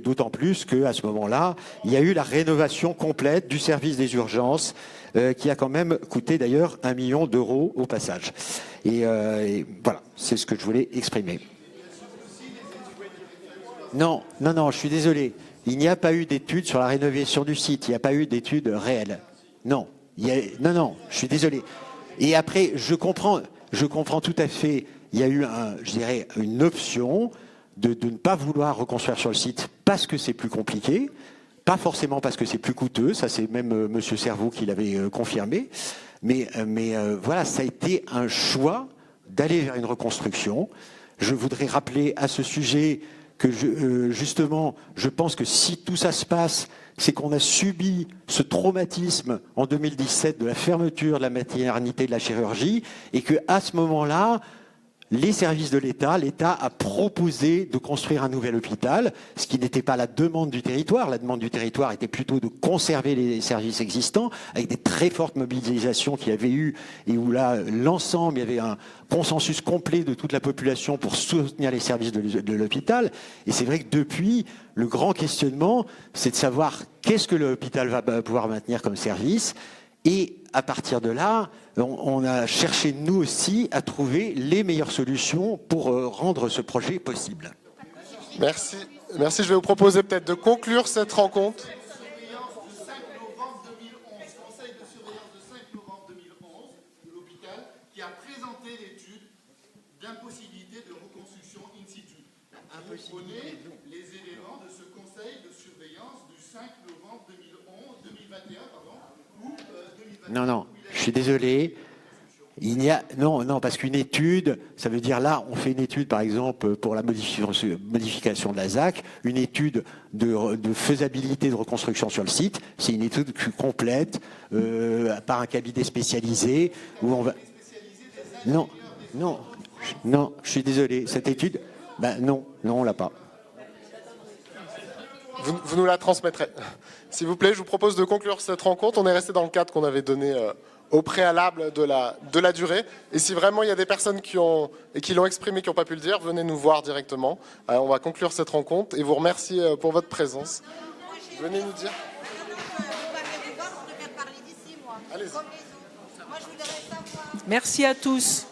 D'autant plus qu'à ce moment-là, il y a eu la rénovation complète du service des urgences, qui a quand même coûté d'ailleurs 1 million d'euros au passage. Et voilà, c'est ce que je voulais exprimer. Non, je suis désolé. Il n'y a pas eu d'études sur la rénovation du site. Il n'y a pas eu d'études réelles. Non, je suis désolé. Et après, je comprends tout à fait. Il y a eu, une option de ne pas vouloir reconstruire sur le site parce que c'est plus compliqué, pas forcément parce que c'est plus coûteux. Ça, c'est même Monsieur Cerveau qui l'avait confirmé. Mais voilà, ça a été un choix d'aller vers une reconstruction. Je voudrais rappeler à ce sujet que justement, je pense que si tout ça se passe, c'est qu'on a subi ce traumatisme en 2017 de la fermeture de la maternité de la chirurgie, et qu'à ce moment-là, les services de l'État, l'État a proposé de construire un nouvel hôpital, ce qui n'était pas la demande du territoire. La demande du territoire était plutôt de conserver les services existants, avec des très fortes mobilisations qu'il y avait eu, et où là, l'ensemble, il y avait un consensus complet de toute la population pour soutenir les services de l'hôpital. Et c'est vrai que depuis, le grand questionnement, c'est de savoir qu'est-ce que l'hôpital va pouvoir maintenir comme service. Et à partir de là, on a cherché nous aussi à trouver les meilleures solutions pour rendre ce projet possible. Merci. Merci. Je vais vous proposer peut-être de conclure cette rencontre. Qui a présenté l'étude d'impossibilité de reconstruction in situ. Vous prenez les éléments de ce conseil de surveillance du 5 novembre 2021, ou 2021. Non, je suis désolé. Non, parce qu'une étude, ça veut dire là, on fait une étude, par exemple, pour la modification de la ZAC, une étude de faisabilité de reconstruction sur le site. C'est une étude complète par un cabinet spécialisé où on va. Non, je suis désolé. Cette étude, non, on l'a pas. Vous nous la transmettrez. S'il vous plaît, je vous propose de conclure cette rencontre. On est resté dans le cadre qu'on avait donné au préalable de la durée. Et si vraiment il y a des personnes qui l'ont exprimé, qui n'ont pas pu le dire, venez nous voir directement. On va conclure cette rencontre et vous remercier pour votre présence. Venez nous dire. Merci à tous.